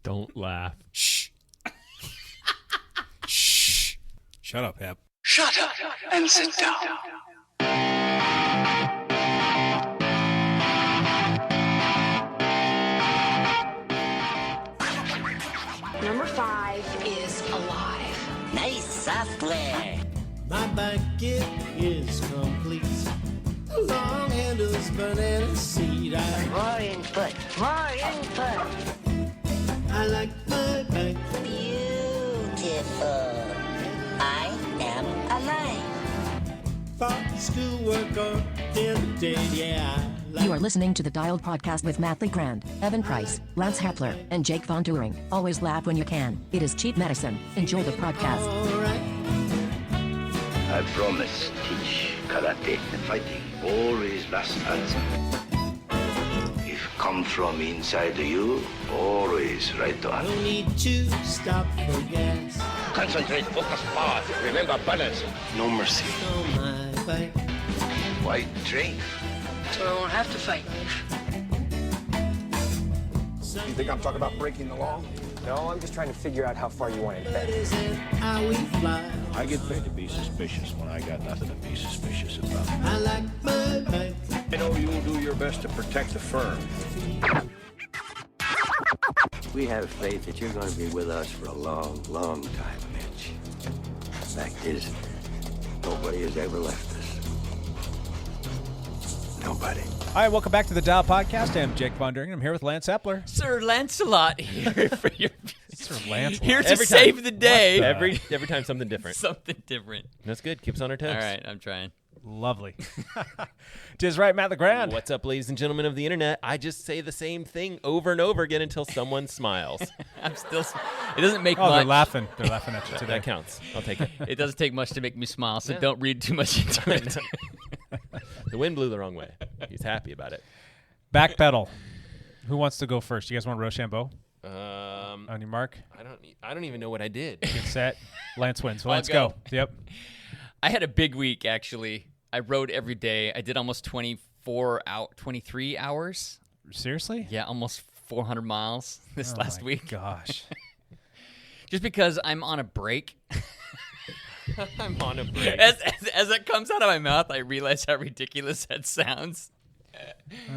Don't laugh. Shh. Shh. Shut up, Hep. Shut up and sit down. Number 5 is alive. Nice software. My blanket is complete. Long handles, banana seat. More input. I like my blanket. Beautiful. I am alive. Thought schoolwork on in the day, yeah. You are listening to the Dialed Podcast with Matt Lee Grand, Evan Price, Lance Hepler, and Jake Von During. Always laugh when you can. It is cheap medicine. Enjoy the podcast. All right. I promise teach karate and fighting. Always last answer. If come from inside you, always right on. No need to stop for gas. Concentrate, focus, power. Remember balance. No mercy. On my bike. White train. So I won't have to fight. You think I'm talking about breaking the law? No, I'm just trying to figure out how far you want to bet. That isn't how we fly. I get paid to be suspicious when I got nothing to be suspicious about. I like my bike. I know you'll do your best to protect the firm. We have faith that you're going to be with us for a long, long time, Mitch. Fact is, nobody has ever left us. Nobody. All right, welcome back to the Dial Podcast. I'm Jake Von During. I'm here with Lance Hepler. Sir Lancelot here for your Sir Lancelot. here to Every save time. the day. Every time something different. Something different. That's good. Keeps on our toes. All right, I'm trying. Lovely. Just right, Matt LeGrand. What's up, ladies and gentlemen of the internet? I just say the same thing over and over again until someone smiles. I'm still. It doesn't make Oh, much. they're laughing. They're laughing at you today. That counts. I'll take it. It doesn't take much to make me smile, so Yeah. don't read too much into it. The wind blew the wrong way. He's happy about it. Backpedal. Who wants to go first? You guys want Rochambeau? On your mark. I don't even know what I did. Get set. Lance wins. So I'll let's go. go. Yep. I had a big week, actually. I rode every day. I did almost 23 hours. Seriously? Yeah, almost 400 miles this Oh last my week. Gosh. Just because I'm on a break. I'm on a break. As it comes out of my mouth, I realize how ridiculous that sounds.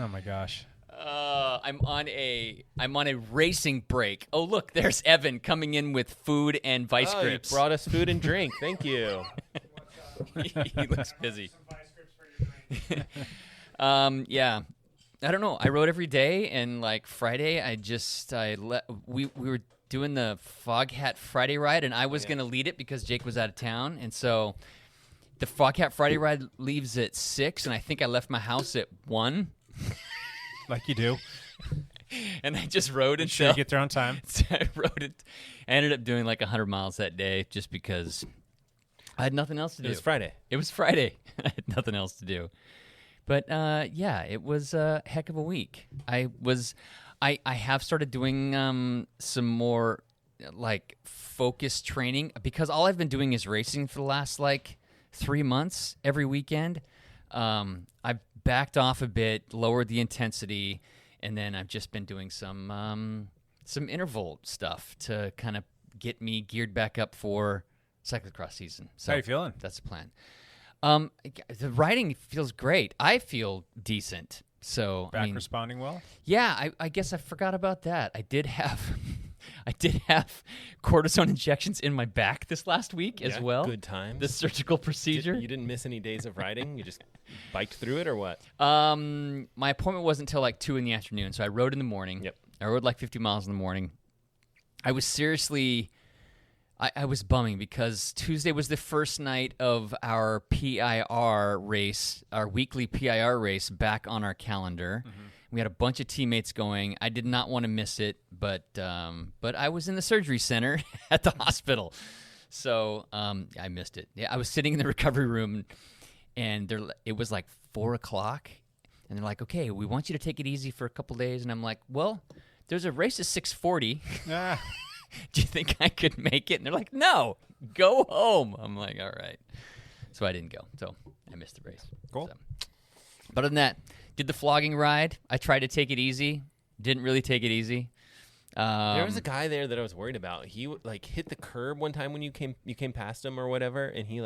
Oh my gosh. I'm on a racing break. Oh, look, there's Evan coming in with food and vice Oh, you grips. brought us food and drink. Thank you. He looks busy. Yeah. I don't know. I rode every day, and like Friday, we were doing the Fog Hat Friday ride, and I was going to lead it because Jake was out of town, and so the Fog Hat Friday ride leaves at 6, and I think I left my house at 1. Like you do. And I just rode Sure until you get there on time. I rode it. I ended up doing like 100 miles that day just because I had nothing else to do. It was Friday. It was Friday. I had nothing else to do. But yeah, it was a heck of a week. I have started doing some more like focused training because all I've been doing is racing for the last like 3 months every weekend. I've backed off a bit, lowered the intensity, and then I've just been doing some interval stuff to kind of get me geared back up for cyclocross season. So How you feeling? That's the plan. The riding feels great. I feel decent. So Back responding well? Yeah, I guess I forgot about that. I did have cortisone injections in my back this last week as well. Good times. The surgical procedure. You didn't miss any days of riding? You just biked through it or what? My appointment wasn't until like 2 in the afternoon, so I rode in the morning. Yep. I rode like 50 miles in the morning. I was seriously... I was bumming because Tuesday was the first night of our PIR race, our weekly PIR race back on our calendar. Mm-hmm. We had a bunch of teammates going. I did not want to miss it, but I was in the surgery center at the hospital. So I missed it. Yeah, I was sitting in the recovery room, and it was like 4 o'clock, and they're like, okay, we want you to take it easy for a couple days. And I'm like, well, there's a race at 6:40. Yeah. Do you think I could make it? And they're like, no, go home. I'm like, all right. So I didn't go. So I missed the race. Cool. So. But other than that, did the flogging ride. I tried to take it easy. Didn't really take it easy. There was a guy there that I was worried about. He hit the curb one time when you came past him or whatever, and he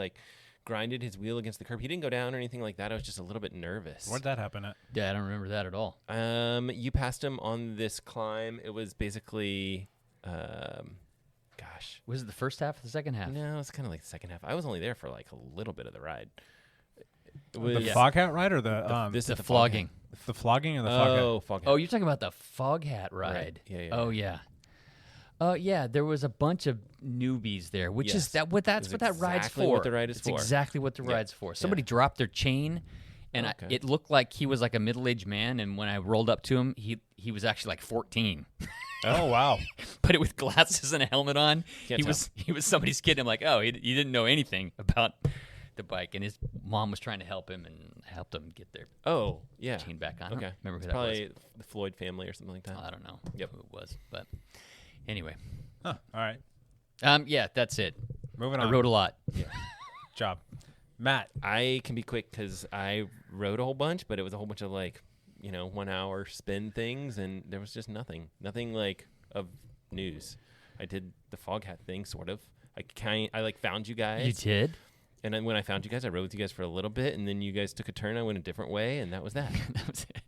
grinded his wheel against the curb. He didn't go down or anything like that. I was just a little bit nervous. Where'd that happen at? Yeah, I don't remember that at all. You passed him on this climb. It was basically, Was it the first half or the second half? No, it's kind of like the second half. I was only there for a little bit of the ride. The fog hat ride or the the flogging? The flogging or the fog hat? Fog hat. Oh, you're talking about the fog hat ride. Right. Yeah. Oh yeah. Yeah, there was a bunch of newbies there, which is that's what that ride's exactly for. what the ride is it's for. exactly what the ride's for. Somebody dropped their chain, and it looked like he was like a middle-aged man. And when I rolled up to him, he was actually like 14. Oh wow! But with glasses and a helmet on, he was somebody's kid. I'm like, oh, he didn't know anything about the bike, and his mom was trying to help him and helped him get their chain back on. Okay, I don't remember who that probably was. the Floyd family or something like that. I don't know who it was, but anyway. Huh, all right. Yeah, that's it. Moving on. I rode a lot. Yeah. Job. Matt. I can be quick because I rode a whole bunch, but it was a whole bunch of 1 hour spin things, and there was just nothing of news. I did the fog hat thing, sort of. I found you guys. You did? And then when I found you guys, I rode with you guys for a little bit, and then you guys took a turn. I went a different way, and that was that. That was it.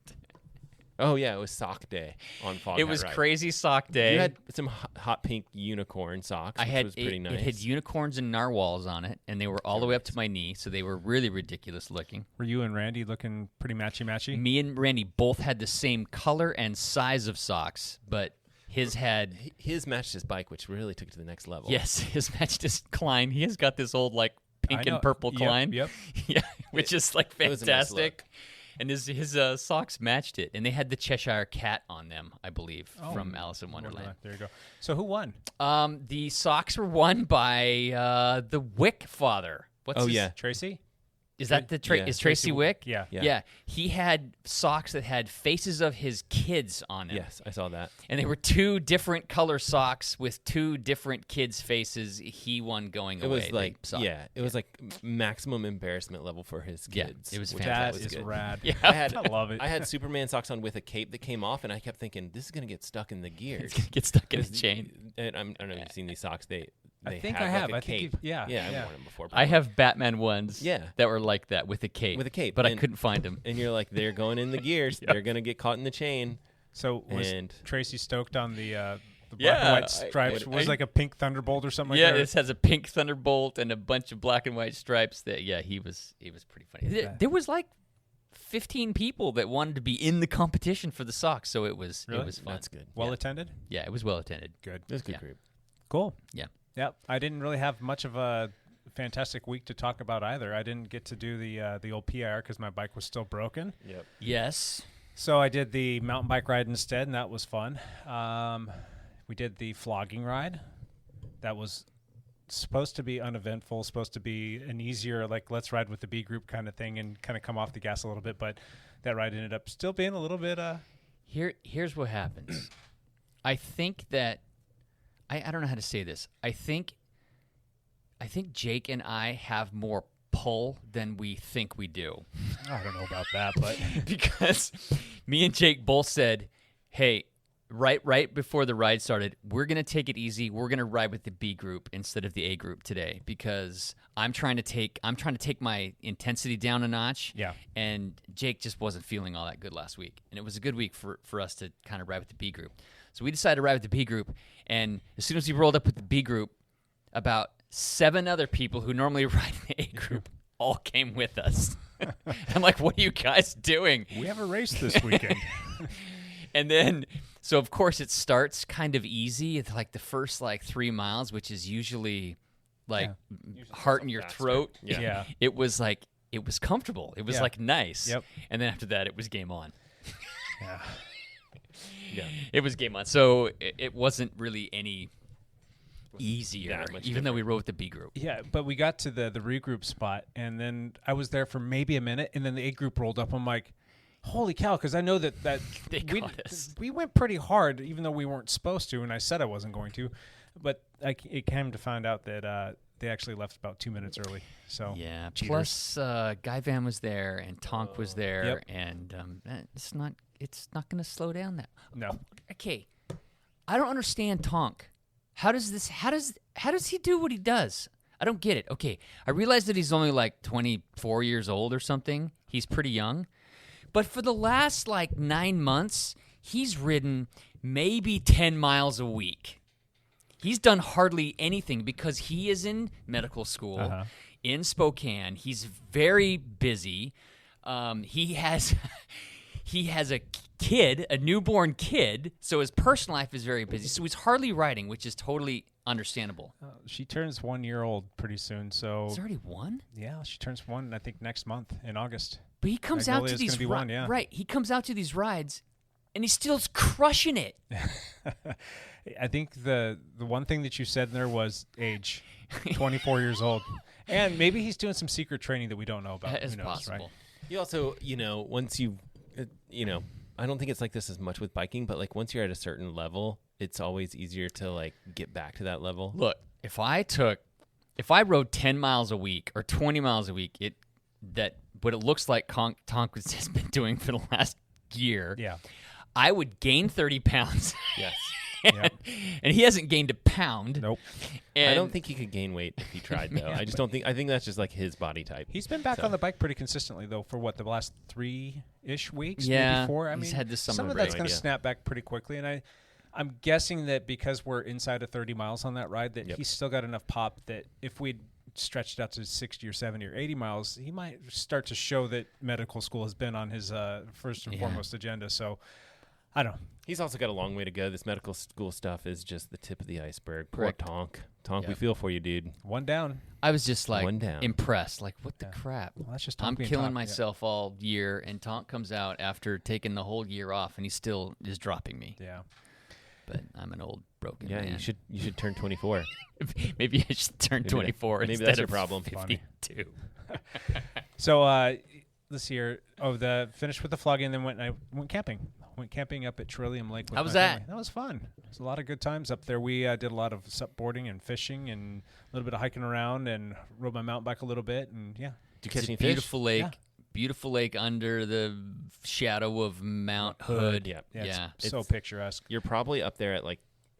Oh, yeah, it was sock day on fog It hat was ride. crazy sock day. You had some hot pink unicorn socks, which was pretty nice. It had unicorns and narwhals on it, and they were all the way up to my knee, so they were really ridiculous looking. Were you and Randy looking pretty matchy-matchy? Me and Randy both had the same color and size of socks, but his matched his bike, which really took it to the next level. Yes, his matched his Klein. He has got this old pink and purple Klein. Yep. Yeah, which is fantastic. It was a nice look. And his socks matched it, and they had the Cheshire Cat on them, I believe, from Alice in Wonderland. There you go. So who won? The socks were won by the Wick father. Tracy? Is that the is Tracy Wick? Yeah. He had socks that had faces of his kids on them. Yes, I saw that. And they were two different color socks with two different kids' faces. He won going away. It was maximum embarrassment level for his kids. It was That fantastic. is rad. Yeah. I love it. I had Superman socks on with a cape that came off, and I kept thinking, this is going to get stuck in the gears. It's gonna get stuck in the chain. And I don't know if you've seen these socks. I think have I have. a I think cape. yeah. I've worn them before. I have Batman ones Yeah. that were like that with a cape. But I couldn't find them. And you're like, they're going in the gears. They're going to get caught in the chain. So was And- Tracy stoked on the black Yeah, and white stripes? Was like a pink thunderbolt or something Yeah, like that? this has a pink thunderbolt and a bunch of black and white stripes. He was pretty funny. There was 15 people that wanted to be in the competition for the socks, so it was fun. That's good. Well attended? Yeah, it was well attended. Good. It was a good group. Cool. Yeah. Yep. I didn't really have much of a fantastic week to talk about either. I didn't get to do the old PIR because my bike was still broken. Yep. Yes. So I did the mountain bike ride instead, and that was fun. We did the flogging ride. That was supposed to be uneventful, supposed to be an easier, let's ride with the B group kind of thing and kind of come off the gas a little bit. But that ride ended up still being a little bit. Here's what happens. I think that I don't know how to say this. I think Jake and I have more pull than we think we do. I don't know about that, but because me and Jake both said, "Hey, right before the ride started, we're going to take it easy. We're going to ride with the B group instead of the A group today because I'm trying to take my intensity down a notch." Yeah. And Jake just wasn't feeling all that good last week. And it was a good week for us to kind of ride with the B group. So we decided to ride with the B group, and as soon as we rolled up with the B group, about 7 other people who normally ride the A group all came with us. I'm like, "What are you guys doing? We have a race this weekend." And then, so of course it starts kind of easy. It's the first 3 miles, which is usually heart in your throat. Yeah. It was it was comfortable. It was nice. Yep. And then after that, it was game on. Yeah. Yeah. It was game on. So it wasn't really any easier, even though we rode with the B group. Yeah, but we got to the regroup spot, and then I was there for maybe a minute, and then the A group rolled up. I'm like, holy cow, because I know that They got us. we went pretty hard, even though we weren't supposed to, and I said I wasn't going to. But it came to find out that they actually left about 2 minutes early. So Yeah. cheaters. Plus, Guy Van was there, and Tonk was there, Yep. and it's not going to slow down that. No. Okay. I don't understand Tonk. How does he do what he does? I don't get it. Okay, I realize that he's only like 24 years old or something. He's pretty young. But for the last like 9 months, he's ridden maybe 10 miles a week. He's done hardly anything because he is in medical school in Spokane. He's very busy. He has a kid, a newborn kid, so his personal life is very busy. So he's hardly riding, which is totally understandable. She turns 1 year old pretty soon. So It's already 1? Yeah, she turns 1, I think, next month in August. But he comes out to these right. He comes out to these rides, and he's still crushing it. I think the one thing that you said there was age, 24 years old, and maybe he's doing some secret training that we don't know about. That is Who knows, possible. right? You also, once you, I don't think it's like this as much with biking, but like once you're at a certain level, it's always easier to like get back to that level. Look, if I rode 10 miles a week or 20 miles a week, what it looks like Tonk has been doing for the last year, I would gain 30 pounds. Yes. And he hasn't gained a pound. Nope. And I don't think he could gain weight if he tried, though. I think that's just like his body type. He's been back on the bike pretty consistently, though, for the last 3-ish weeks, Yeah, maybe 4. I he's mean, had this summer some of break. that's going to snap back pretty quickly, and I'm guessing that because we're inside of 30 miles on that ride, that he's still got enough pop that if we'd stretched out to 60 or 70 or 80 miles, he might start to show that medical school has been on his first and foremost agenda. So, I don't know. He's also got a long way to go. This medical school stuff is just the tip of the iceberg. Correct. Poor Tonk. Tonk, Yep. we feel for you, dude. One down. I was just like One down. impressed. Like, what the crap? Well, that's just I'm Tonk being killing Tonk, myself all year, and Tonk comes out after taking the whole year off, and he still is dropping me. Yeah. But I'm an old broken Yeah, man. you should turn 24. Maybe I should turn 24 maybe instead that's your of problem. 52. So this year, finished with the flogging, and then went camping. Went camping up at Trillium Lake. With How was my that? family. That was fun. It was a lot of good times up there. We did a lot of supboarding and fishing and a little bit of hiking around and rode my mountain bike a little bit. And yeah. Did you catch It's any a fish? beautiful lake. Yeah. Beautiful lake under the shadow of Mount Hood. Yeah. Yeah. It's so It's- picturesque. You're probably up there at like,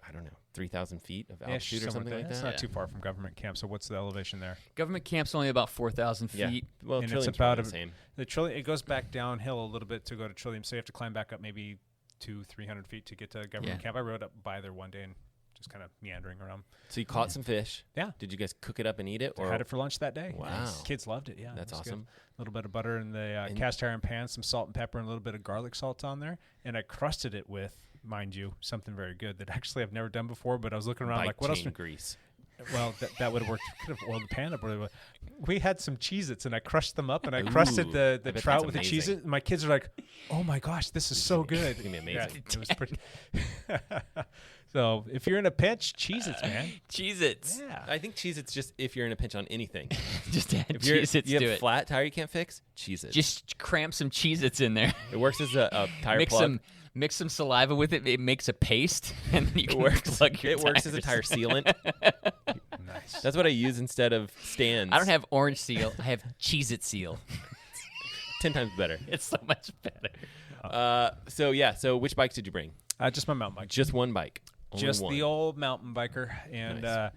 I don't know, 3,000 feet of Yeah, altitude or something like It's that. not too far from government camp. So what's the elevation there? Government camp's only about 4,000 Yeah. feet. Well, And it's Trillium's about probably the same. The Trillium. It goes back downhill a little bit to go to Trillium, so you have to climb back up maybe 200-300 feet to get to government camp. I rode up by there one day and just kind of meandering around. So you caught some fish. Yeah. Did you guys cook it up and eat it? I had it for lunch that day. Wow. Kids loved it. Yeah, That's it was good. awesome. A little bit of butter in the cast iron pan, some salt and pepper, and a little bit of garlic salt on there. And I crusted it with, mind you, something very good that actually I've never done before. But I was looking around Bike like, what else? chain grease. Well, that would have worked. Could have oiled the pan up really well. We had some Cheez-Its, and I crushed them up, and I crusted the bet trout that's with the amazing. Cheez-It. My kids are like, "Oh my gosh, this is so good!" It's gonna be amazing. Yeah, it was pretty. So if you're in a pinch, Cheez-Its, man. Cheez-Its. Yeah. I think Cheez-Its just if you're in a pinch on anything. Just add If you're, Cheez-Its you to have it. flat tire you can't fix, Cheez-Its. Just cramp some Cheez-Its in there. It works as a tire plug. Mix some saliva with it. It makes a paste, and then you can plug your It works as a tire tires. sealant. Nice. That's what I use instead of stands. I don't have orange seal. I have Cheez-It seal. 10 times better. It's so much better. So which bikes did you bring? Just my mountain bike. Just one bike. Only Just one. the old mountain biker, and Nice.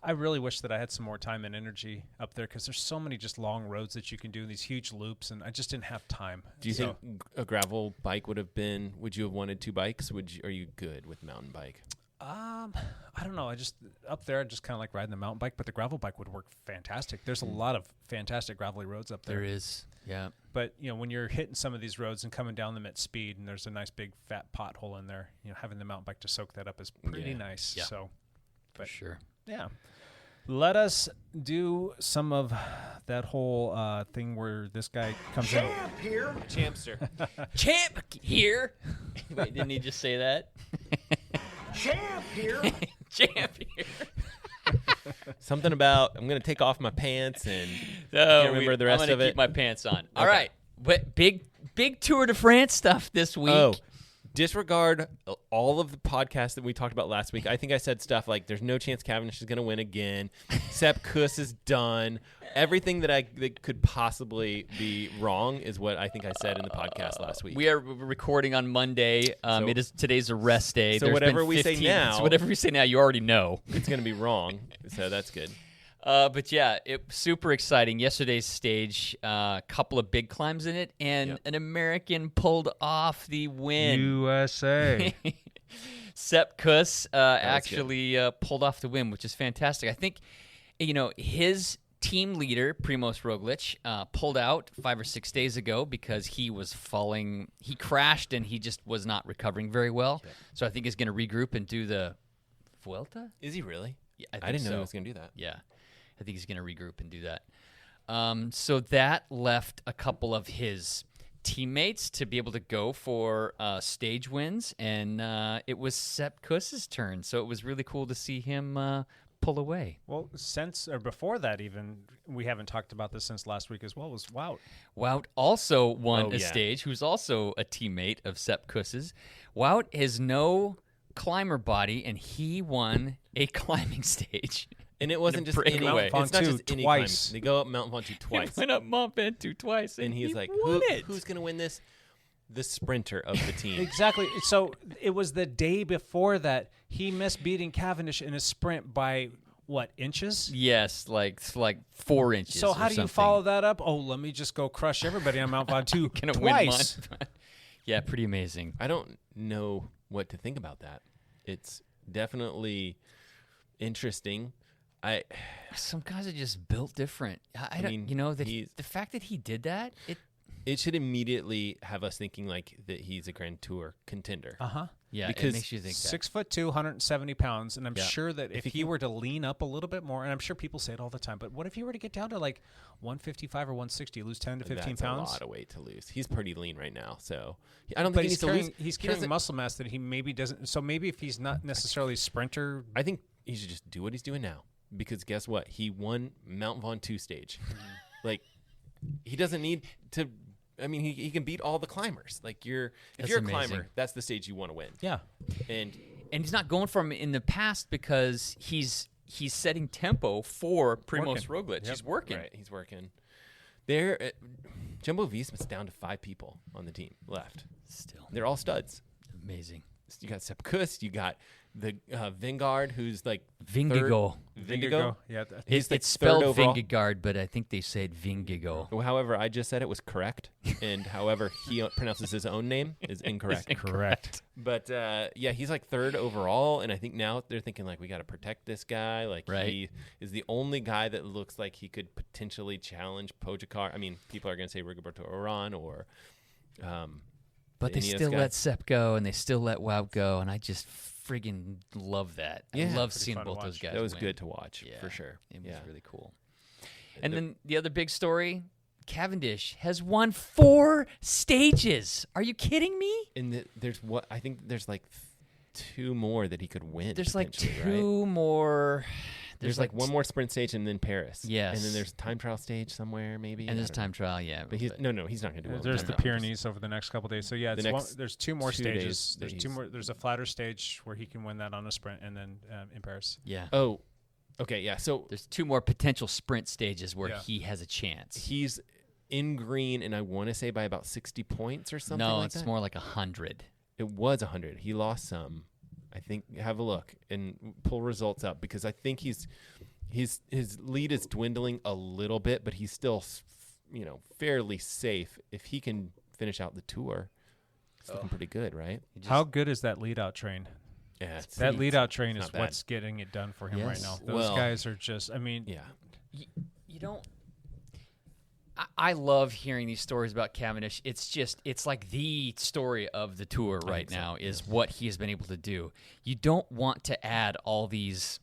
I really wish that I had some more time and energy up there because there's so many just long roads that you can do, these huge loops, and I just didn't have time. Do you think a gravel bike would have been? Would you have wanted 2 bikes? Are you good with mountain bike? I don't know. Up there, I just kind of like riding the mountain bike, but the gravel bike would work fantastic. There's a lot of fantastic gravelly roads up there. There is. Yeah. But when you're hitting some of these roads and coming down them at speed, and there's a nice big fat pothole in there, having the mountain bike to soak that up is pretty nice. Yeah. So, For sure. yeah. Let us do some of that whole thing where this guy comes out. Champster. Champ here. Wait, didn't he just say that? Champ here. Champ here. Something about I'm going to take off my pants and So can't remember the rest I'm gonna of it. keep my pants on. All right. But big Tour de France stuff this week. Oh, disregard all of the podcasts that we talked about last week. I think I said stuff like, "There's no chance Cavendish is going to win again." Sepp Kuss is done. Everything that could possibly be wrong is what I think I said in the podcast last week. We are recording on Monday. Today's a rest day. So There's whatever been we say 15 now, so whatever we say now, you already know it's going to be wrong. So that's good. But yeah, super exciting. Yesterday's stage, a couple of big climbs in it, and an American pulled off the win. USA. Sepp Kuss actually pulled off the win, which is fantastic. I think, his team leader, Primoz Roglic, pulled out 5 or 6 days ago because he was falling. He crashed, and he just was not recovering very well. Yeah. So I think he's going to regroup and do the Vuelta. Is he really? Yeah, I didn't know so. he was going to do that. Yeah. I think he's going to regroup and do that. So that left a couple of his teammates to be able to go for stage wins, and it was Sepp Kuss's turn. So it was really cool to see him pull away. Well, before that even, we haven't talked about this since last week as well, was Wout. Wout also won a stage, who's also a teammate of Sepp Kuss's. Wout has no climber body, and he won a climbing stage. And it wasn't just any Mount it's not just any twice. They go up Mount Ventoux twice. He went up Mont Ventoux twice, and he's like, who's going to win this? The sprinter of the team. Exactly. So it was the day before that he missed beating Cavendish in a sprint by, what, inches? Yes, like 4 inches. So how do something. you follow that up? Oh, let me just go crush everybody on Mount Ventoux Gonna twice. Win yeah, pretty amazing. I don't know what to think about that. It's definitely interesting. Some guys are just built different. I don't, the fact that he did that, it should immediately have us thinking like that he's a Grand Tour contender. Yeah, because it makes you think 6'2", 170 pounds, and I'm sure that if he were to lean up a little bit more, and I'm sure people say it all the time, but what if he were to get down to like 155 or 160, lose 10 to 15 pounds? That's a lot of weight to lose. He's pretty lean right now, so I don't think he needs to lose. He's carrying muscle mass that he maybe doesn't. So maybe if he's not necessarily a sprinter, I think he should just do what he's doing now. Because guess what? He won Mount Ventoux stage. Like, he doesn't need to. I mean, he can beat all the climbers. Like, if you're a climber, that's the stage you want to win. Yeah, and he's not going for him in the past because he's setting tempo for Primoz Roglic. Yep. He's working. Right, he's working. There, Jumbo-Visma's down to 5 people on the team left. Still, they're all studs. Amazing. You got Sepp Kuss. You got the Vingegaard, who's like Vingegaard. Vingegaard? Yeah. It's spelled Vingegaard, but I think they say it Vingegaard. Well, however, I just said it was correct, and however he pronounces his own name is incorrect. Correct. But, he's like 3rd overall, and I think now they're thinking, like, we got to protect this guy. Like, he is the only guy that looks like he could potentially challenge Pogacar. I mean, people are going to say Rigoberto Urán or but they still let Sepp go, and they still let Wout go, and I just friggin' love that. Yeah, I love seeing both those guys. That was win. good to watch, for sure. It was really cool. And then the other big story, Cavendish has won 4 stages. Are you kidding me? And I think there's like 2 more that he could win. There's like 2 more. There's like 1 more sprint stage and then Paris. Yes. And then there's a time trial stage somewhere maybe. And there's time trial, yeah. But he's not going to do it. There's the Pyrenees over the next couple of days. So yeah, there's 2 more stages. There's 2 more. There's a flatter stage where he can win that on a sprint, and then in Paris. Yeah. Oh, okay, yeah. So there's 2 more potential sprint stages where he has a chance. He's in green, and I want to say by about 60 points or something. No, like it's that. more like 100. It was 100. He lost some. I think have a look and pull results up because I think his lead is dwindling a little bit, but he's still fairly safe. If he can finish out the tour, it's looking pretty good, right? How good is that lead out train? Yeah, that lead out train is what's getting it done for him right now. Those guys are just. I mean, you don't. I love hearing these stories about Cavendish. It's like the story of the tour right now is what he has been able to do. You don't want to add all these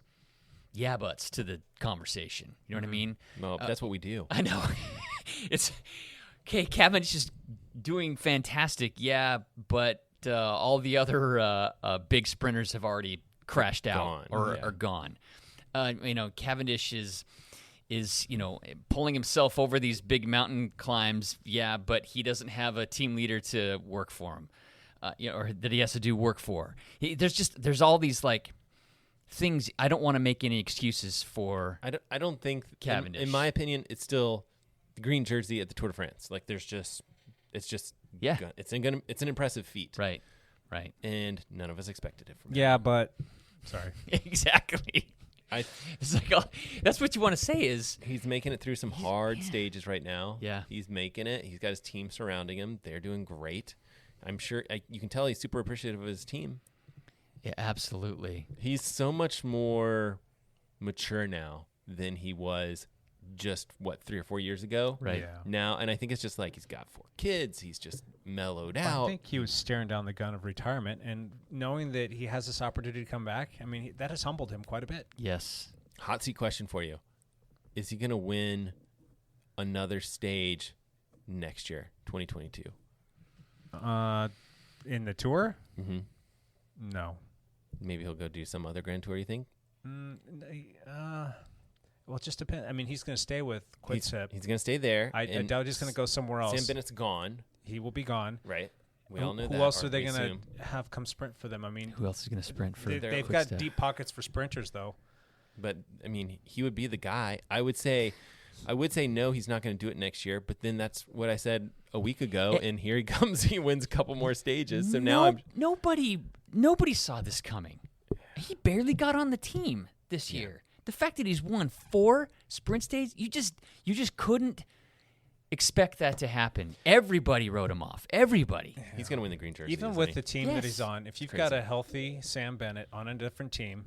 buts to the conversation. You know what I mean? No, that's what we do. I know. It's okay. Cavendish is doing fantastic. Yeah, but all the other big sprinters have already crashed out or are gone. Cavendish is pulling himself over these big mountain climbs, but he doesn't have a team leader to work for him. or that he has to do work for. There's all these like things. I don't want to make any excuses for. I don't think Cavendish. In my opinion, it's still the green jersey at the Tour de France. Like it's just Yeah. it's an impressive feat. Right. And none of us expected it from him. Yeah, but sorry. Exactly. It's like that's what you want to say is he's making it through some hard stages right now. Yeah. He's making it. He's got his team surrounding him. They're doing great. I'm sure you can tell he's super appreciative of his team. Yeah, absolutely. He's so much more mature now than he was just 3 or 4 years ago. Right. Yeah. Now, and I think it's just like he's got 4 kids. He's just mellowed out. I think he was staring down the gun of retirement, and knowing that he has this opportunity to come back, I mean, that has humbled him quite a bit. Yes. Hot seat question for you. Is he going to win another stage next year, 2022? In the Tour? Mm-hmm. No. Maybe he'll go do some other Grand Tour, you think? Well, it just depends. I mean, he's going to stay with Quick-Step. He's going to stay there. I doubt he's going to go somewhere else. Sam Bennett's gone. He will be gone. Right. We all know that. Who else or are they we going assume. to have come sprint for them? I mean, Who else is going to sprint for they've got Quick-Step? deep pockets for sprinters, though. But I mean, he would be the guy. I would say no, he's not going to do it next year. But then that's what I said a week ago, and here he comes. He wins a couple more stages. So now nobody saw this coming. He barely got on the team this year. The fact that he's won 4 sprint stages, you just couldn't expect that to happen. Everybody wrote him off. Everybody. He's going to win the green jersey. Even isn't with he? the team Yes. that he's on, if you've got a healthy Sam Bennett on a different team,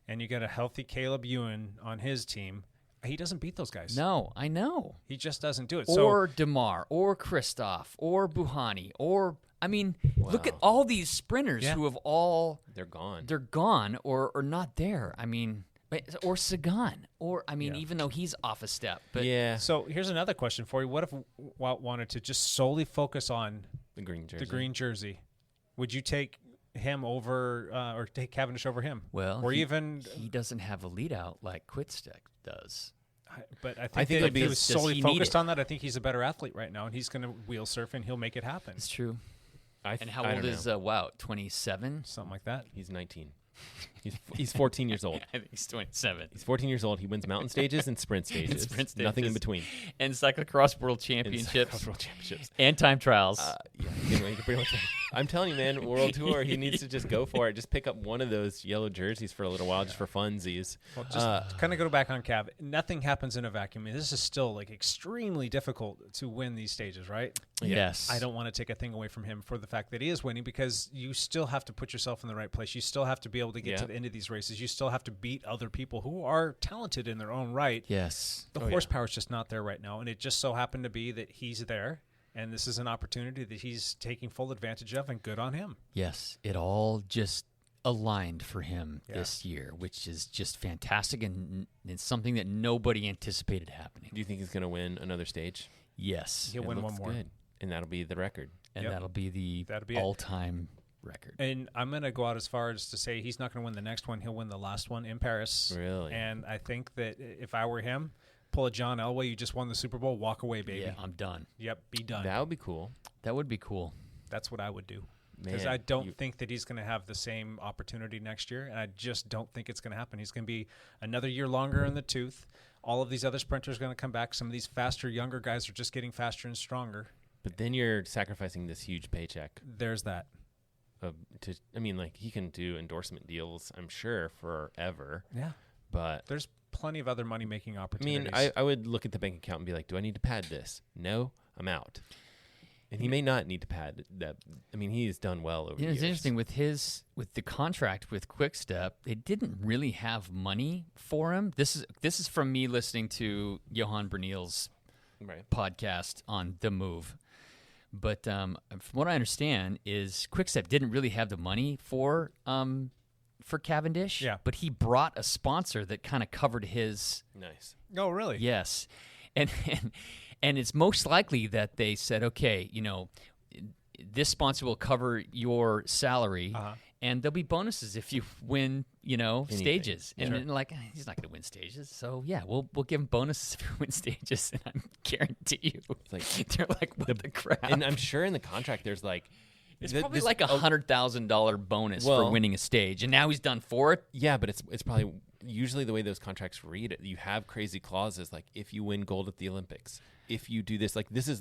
and you got a healthy Caleb Ewan on his team, he doesn't beat those guys. No, I know. He just doesn't do it. Or DeMar, or Kristoff, or Buhani, or I mean, look at all these sprinters who have all they're gone. They're gone or not there. I mean, or Sagan, or I mean, even though he's off a step. But yeah. So here's another question for you: what if Wout wanted to just solely focus on the green jersey? The green jersey. Would you take him over, or take Cavendish over him? Well, or he doesn't have a lead out like Quick-Step does. But I think that if he was does solely he need focused it? on that, I think he's a better athlete right now, and he's going to wheel surf, and he'll make it happen. It's true. And how I old don't is know. Wout? 27? Something like that. He's 19. He's 14 years old. I think he's 27. He's 14 years old. He wins mountain stages and sprint stages. Nothing in between. And cyclocross world championships. And time trials. Yeah, he can pretty much. I'm telling you, man, World Tour, he needs to just go for it. Just pick up one of those yellow jerseys for a little while, just for funsies. Well, just kind of go back on Cav. Nothing happens in a vacuum. I mean, this is still like extremely difficult to win these stages, right? Yes. I don't want to take a thing away from him for the fact that he is winning, because you still have to put yourself in the right place. You still have to be able to get to the end of these races. You still have to beat other people who are talented in their own right. Yes. The horsepower is just not there right now, and it just so happened to be that he's there, and this is an opportunity that he's taking full advantage of, and good on him. Yes. It all just aligned for him this year, which is just fantastic, and it's something that nobody anticipated happening. Do you think he's going to win another stage? Yes. He'll win one more. Good. And that'll be the record. And that'll be the all-time record. And I'm going to go out as far as to say he's not going to win the next one. He'll win the last one in Paris. Really? And I think that if I were him, pull a John Elway. You just won the Super Bowl. Walk away, baby. Yeah, I'm done. Yep, be done. That would be cool. That would be cool. That's what I would do. Because Man, I don't think that he's going to have the same opportunity next year, and I just don't think it's going to happen. He's going to be another year longer in the tooth. All of these other sprinters are going to come back. Some of these faster, younger guys are just getting faster and stronger. But then you're sacrificing this huge paycheck. There's that. He can do endorsement deals, I'm sure, forever. Yeah. But there's plenty of other money-making opportunities. I would look at the bank account and be like, do I need to pad this? No, I'm out. And he may not need to pad that. I mean, he's done well over the years. It's interesting with the contract with Quick-Step, they didn't really have money for him. This is from me listening to Johan Bernil's podcast on The Move. But from what I understand is Quick-Step didn't really have the money for Cavendish. Yeah. But he brought a sponsor that kind of covered his. Nice. Oh, really? Yes. And it's most likely that they said, okay, this sponsor will cover your salary, and there'll be bonuses if you win, stages. And then he's not going to win stages, so yeah, we'll give him bonuses if you win stages. And I guarantee you, they're like, what the crap? And I'm sure in the contract there's It's probably like $100,000 bonus for winning a stage, and now he's done 4. Yeah, but it's probably usually the way those contracts read. You have crazy clauses like if you win gold at the Olympics, if you do this, like this is,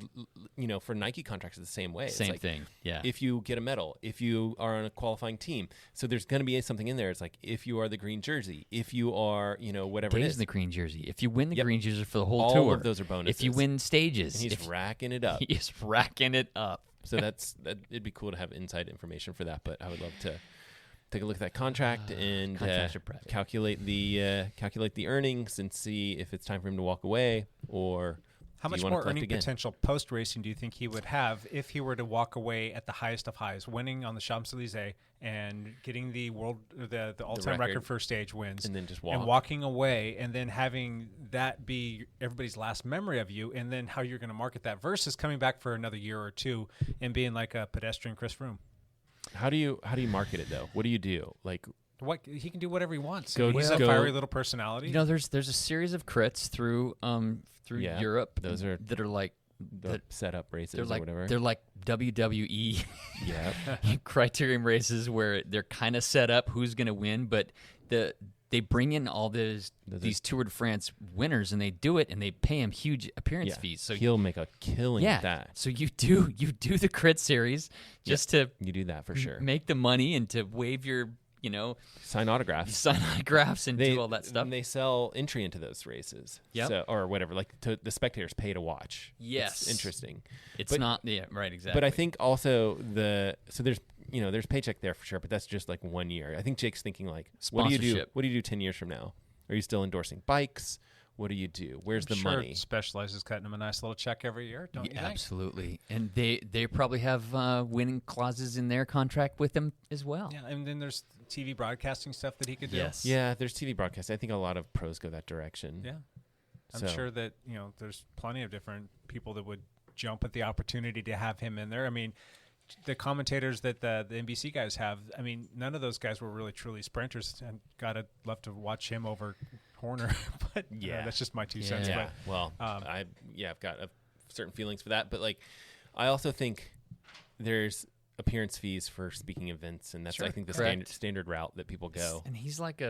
for Nike contracts, it's the same way. Same it's like, thing. Yeah. If you get a medal, if you are on a qualifying team, so there's going to be something in there. It's like if you are the green jersey, if you are, whatever Dave's it is. the green jersey. If you win the green jersey for the whole All tour, of those are bonuses. If you win stages, and he's racking it up. He's racking it up. So it'd be cool to have inside information for that. But I would love to take a look at that contract and calculate the earnings and see if it's time for him to walk away or. How much more earning potential post-racing do you think he would have if he were to walk away at the highest of highs, winning on the Champs-Élysées and getting the all-time record for stage wins, and then just walk. And walking away, and then having that be everybody's last memory of you, and then how you're going to market that versus coming back for another year or two and being like a pedestrian Chris Froome? How do you market it though? What do you do? Like what he can do whatever he wants. He's a fiery little personality. There's a series of crits through Europe. Those are that are like the setup races or whatever. They're like WWE criterium races where they're kind of set up who's going to win, but they bring in all these Tour de France winners and they do it and they pay him huge appearance fees. So he'll make a killing at that. So you do the crit series just to you do that for sure. Make the money and to wave your sign autographs and do all that stuff. And they sell entry into those races. Or whatever. Like the spectators pay to watch. Yes. It's interesting. It's not right, exactly. But I think also there's paycheck there for sure, but that's just like 1 year. I think Jake's thinking like, what do you do 10 years from now? Are you still endorsing bikes? What do you do? Where's the money? Specialized is cutting him a nice little check every year, don't you think? Absolutely. And they probably have winning clauses in their contract with them as well. Yeah, and then there's TV broadcasting stuff that he could do. Yes. Yeah, there's TV broadcast. I think a lot of pros go that direction. Yeah. I'm sure that, there's plenty of different people that would jump at the opportunity to have him in there. I mean, the commentators that the NBC guys have, I mean, none of those guys were really truly sprinters, and I'd love to watch him over Horner, but that's just my 2 cents. Yeah. But, well, I've got certain feelings for that, but like, I also think there's appearance fees for speaking events, and that's I think the standard route that people go. And he's like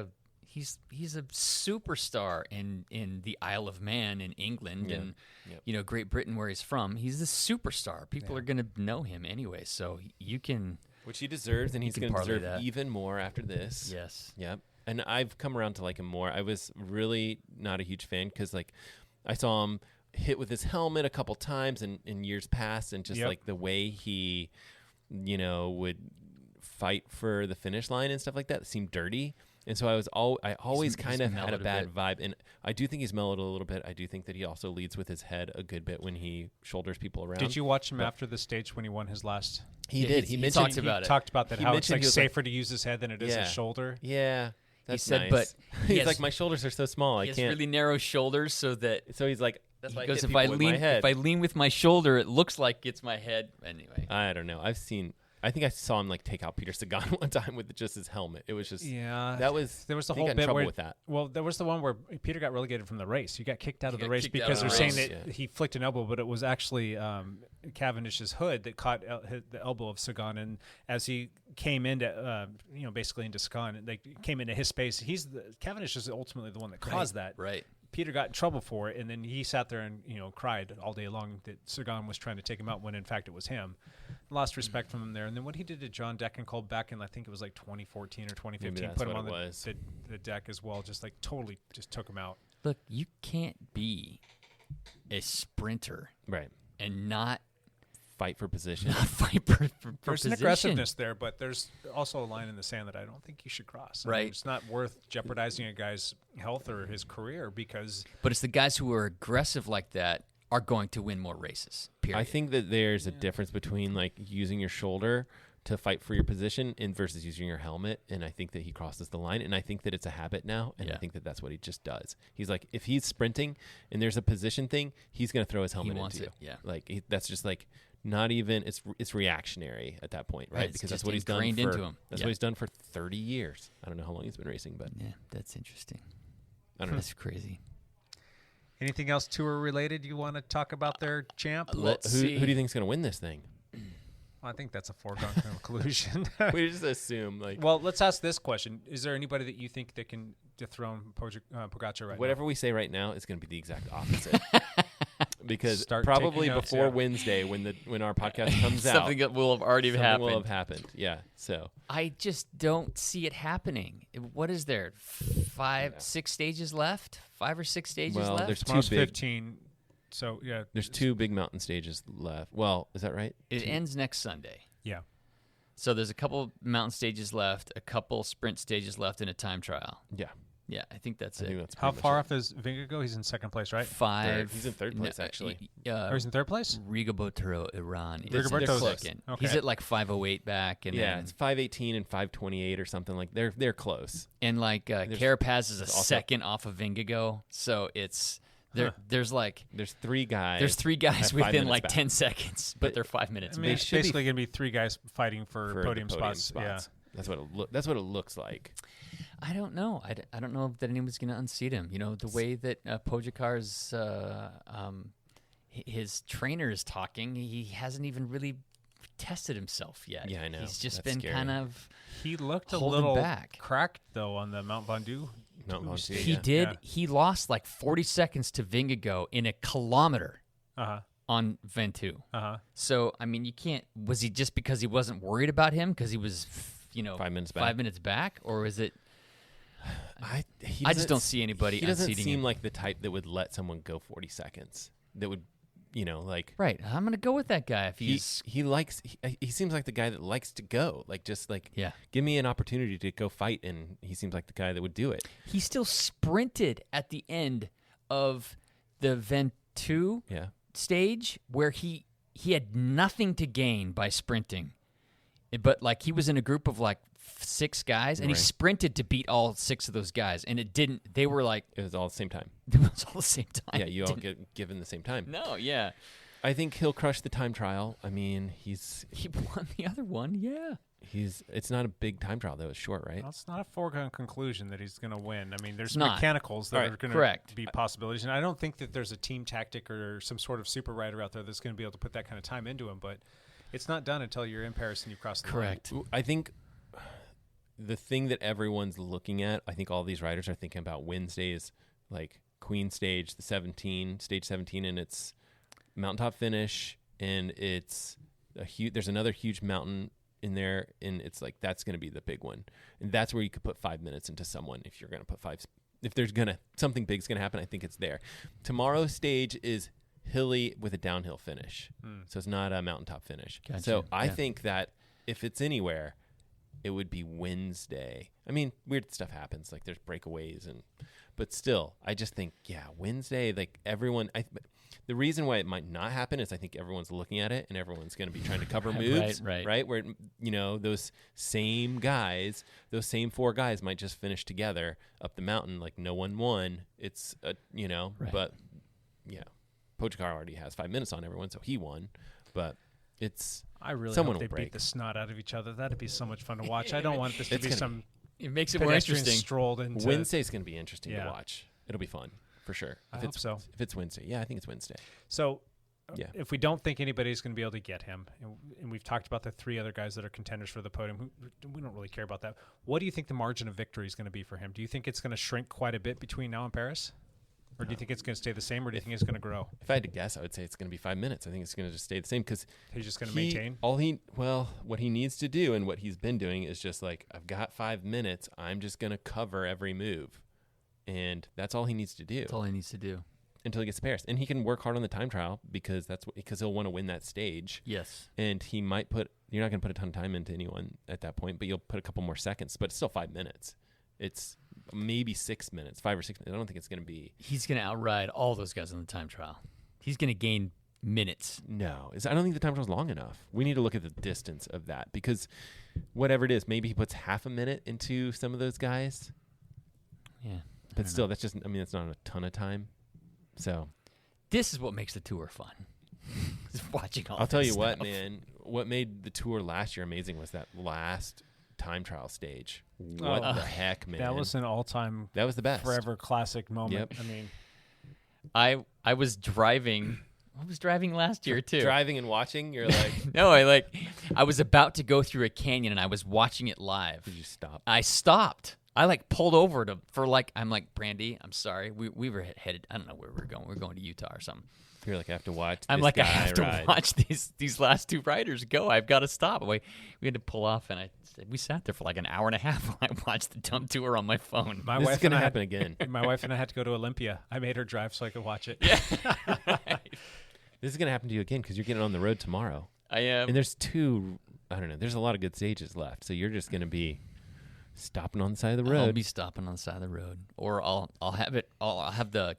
he's a superstar in the Isle of Man in England and Great Britain where he's from. He's a superstar. People are going to know him anyway, so you can, which he deserves, and he's going to deserve even more after this. Yes. Yep. And I've come around to like him more. I was really not a huge fan because like I saw him hit with his helmet a couple times in years past, and just like the way he would fight for the finish line and stuff like that seemed dirty. And so I always kind of had a bad vibe. And I do think he's mellowed a little bit. I do think that he also leads with his head a good bit when he shoulders people around. Did you watch him after the stage when he won his last? He did. He talked about that, how it's like safer to use his head than it is his shoulder. Yeah. That's he said, nice. but he's like, my shoulders are so small. I can't. He has really narrow shoulders, so he's like, that's why I hit if people I with lean, my head. if I lean with my shoulder, it looks like it's my head. Anyway, I don't know. I think I saw him like take out Peter Sagan one time with just his helmet. It was just there was the whole bit where with that. Well, there was the one where Peter got relegated from the race. He got kicked out of the race because they're saying that he flicked an elbow, but it was actually Cavendish's hood that caught the elbow of Sagan, and as he came into basically into Sagan, they came into his space. Cavendish is ultimately the one that caused that. Right. Peter got in trouble for it, and then he sat there and cried all day long that Sagan was trying to take him out when in fact it was him. Lost respect from him there. And then what he did to John Degenkolb back in, I think it was like 2014 or 2015, put him on the deck as well, just like totally just took him out. Look, you can't be a sprinter and not fight for position. There's an aggressiveness there, but there's also a line in the sand that I don't think you should cross. Right. It's not worth jeopardizing a guy's health or his career because... But it's the guys who are aggressive like that are going to win more races, period. I think that there's a difference between like using your shoulder to fight for your position and versus using your helmet, and I think that he crosses the line, and I think that it's a habit now, and I think that that's what he just does. He's like, if he's sprinting and there's a position thing, he's going to throw his helmet into you. Yeah. Like that's just like not even it's reactionary at that point, right? Because that's what he's done into him. That's what he's done for 30 years. I don't know how long he's been racing, but yeah, that's interesting. I don't know. That's crazy. Anything else tour related you want to talk about there, champ? Let's see. Who do you think is going to win this thing? I think that's a foregone conclusion. We just assume like Well, let's ask this question: is there anybody that you think that can dethrone Pogacar right whatever now? we say right now is going to be the exact opposite. Because Start probably taking notes, before yeah. Wednesday, when our podcast comes out, Something that will have already something happened. will have happened. Yeah. So I just don't see it happening. What is there? 6 stages left? 5 or 6 stages well, left? there's two Tomorrow's big. 15. So yeah, There's 2 big mountain stages left. Well, is that right? It ends next Sunday. Yeah. So there's a couple mountain stages left, a couple sprint stages left, and a time trial. Yeah. Yeah, I think that's I it. think that's How pretty far much off is Vingegaard? He's in second place, right? 5. He's in third place, actually. Or he's in third place? Rigoberto Iran is Rigoberto's second. okay. He's at like 5:08 back, and Yeah, then, it's 5:18 and 5:28 or something like. They're close. and like Carapaz is a also- second off of Vingegaard. So it's there's like There's 3 guys. there's 3 guys at 5 within minutes like back. 10 seconds, but they're 5 minutes. I mean, back. it's should be basically going to be 3 guys fighting for for podium, the spots. Yeah. That's what it looks like. I don't know. I don't know that anyone's going to unseat him. You know, the way that Pogacar's his trainer is talking, he hasn't even really tested himself yet. Yeah, I know. He's just That's been scary. kind of He looked a holding little back. cracked, though, on the Mount Ventoux. Mount Ventoux, He yeah. did. Yeah. He lost like 40 seconds to Vingegaard in a kilometer Uh-huh. on Ventoux. Uh-huh. So, I mean, you can't. Was he just because he wasn't worried about him because he was, 5 minutes back. 5 minutes back, or is it? I I just don't see anybody He doesn't unseating seem him. like the type that would let someone go 40 seconds. That would, like. Right. I'm gonna go with that guy if he's. He seems like the guy that likes to go. Like just like Yeah. give me an opportunity to go fight, and he seems like the guy that would do it. He still sprinted at the end of the Ventoux Yeah. stage where he had nothing to gain by sprinting. But like he was in a group of like 6 guys and he Right. sprinted to beat all 6 of those guys and it didn't they were like It was all at the same time. it was all the same time. Yeah, you all Didn't- get given the same time. No, yeah. I think he'll crush the time trial. I mean, He won the other one, yeah. it's not a big time trial though. It's short, right? Well, it's not a foregone conclusion that he's going to win. I mean, there's It's not. mechanicals that All right, are going correct. to be possibilities. And I don't think that there's a team tactic or some sort of super rider out there that's going to be able to put that kind of time into him. But it's not done until you're in Paris and you cross the Correct. I think the thing that everyone's looking at, I think all these riders are thinking about Wednesdays, like Queen Stage, stage 17, and it's mountaintop finish, and it's there's another huge mountain in there, and it's like that's going to be the big one, and that's where you could put 5 minutes into someone if you're going to put 5. If there's something big's going to happen, I think it's there. Tomorrow's stage is hilly with a downhill finish, so it's not a mountaintop finish. Gotcha. So I Yeah. think that if it's anywhere, it would be Wednesday. I mean, weird stuff happens, like there's breakaways, but still, I just think, Wednesday, like everyone. The reason why it might not happen is I think everyone's looking at it and everyone's going to be trying to cover moves, right. Where those same guys, those same 4 guys might just finish together up the mountain, like no one won. It's Right. but Pogacar already has 5 minutes on everyone, so he won. But it's I really someone hope they will break. beat the snot out of each other. That'd be so much fun to watch. I don't want this to It's be gonna some It makes it more pedestrian interesting. strolled into. Wednesday's going to be interesting Yeah. to watch. It'll be fun for sure. I If hope it's so. If it's Wednesday, I think it's Wednesday. So, Yeah. if we don't think anybody's going to be able to get him, and we've talked about the 3 other guys that are contenders for the podium, we don't really care about that. What do you think the margin of victory is going to be for him? Do you think it's going to shrink quite a bit between now and Paris? Or do you think it's going to stay the same, or do you think it's going to grow? If I had to guess, I would say it's going to be 5 minutes. I think it's going to just stay the same because He's just going to maintain? What he needs to do and what he's been doing is just like, I've got 5 minutes. I'm just going to cover every move. And that's all he needs to do. That's all he needs to do. Until he gets to Paris. And he can work hard on the time trial because he'll want to win that stage. Yes. And he might you're not going to put a ton of time into anyone at that point, but you'll put a couple more seconds, but it's still 5 minutes. It's maybe 6 minutes, 5 or 6 minutes. I don't think it's going to be. He's going to outride all those guys on the time trial. He's going to gain minutes. No, I don't think the time trial is long enough. We need to look at the distance of that because whatever it is, maybe he puts half a minute into some of those guys. Yeah. But still, that's just, that's not a ton of time. So this is what makes the tour fun. Just watching all I'll tell this you what, stuff. man, what made the tour last year amazing was that last time trial stage. What the heck, man? That was an all-time that was the best. forever classic moment. Yep. I mean, I was driving I was driving last year too. Driving and watching, you're like, No, I was about to go through a canyon and I was watching it live. did you stop? I stopped. I pulled over I'm like, Brandy, I'm sorry. We were headed, I don't know where we were going. We were going to Utah or something. You're like, I have to watch. I'm this like, I guy have to ride. watch these last two riders go. I've got to stop. We had to pull off, and we sat there for like an hour and a half while I watched the dump tour on my phone. This is gonna happen again. My wife and I had to go to Olympia. I made her drive so I could watch it. Yeah. This is gonna happen to you again because you're getting on the road tomorrow. I am. And there's there's a lot of good stages left, so you're just gonna be stopping on the side of the road. I'll be stopping on the side of the road, or I'll have the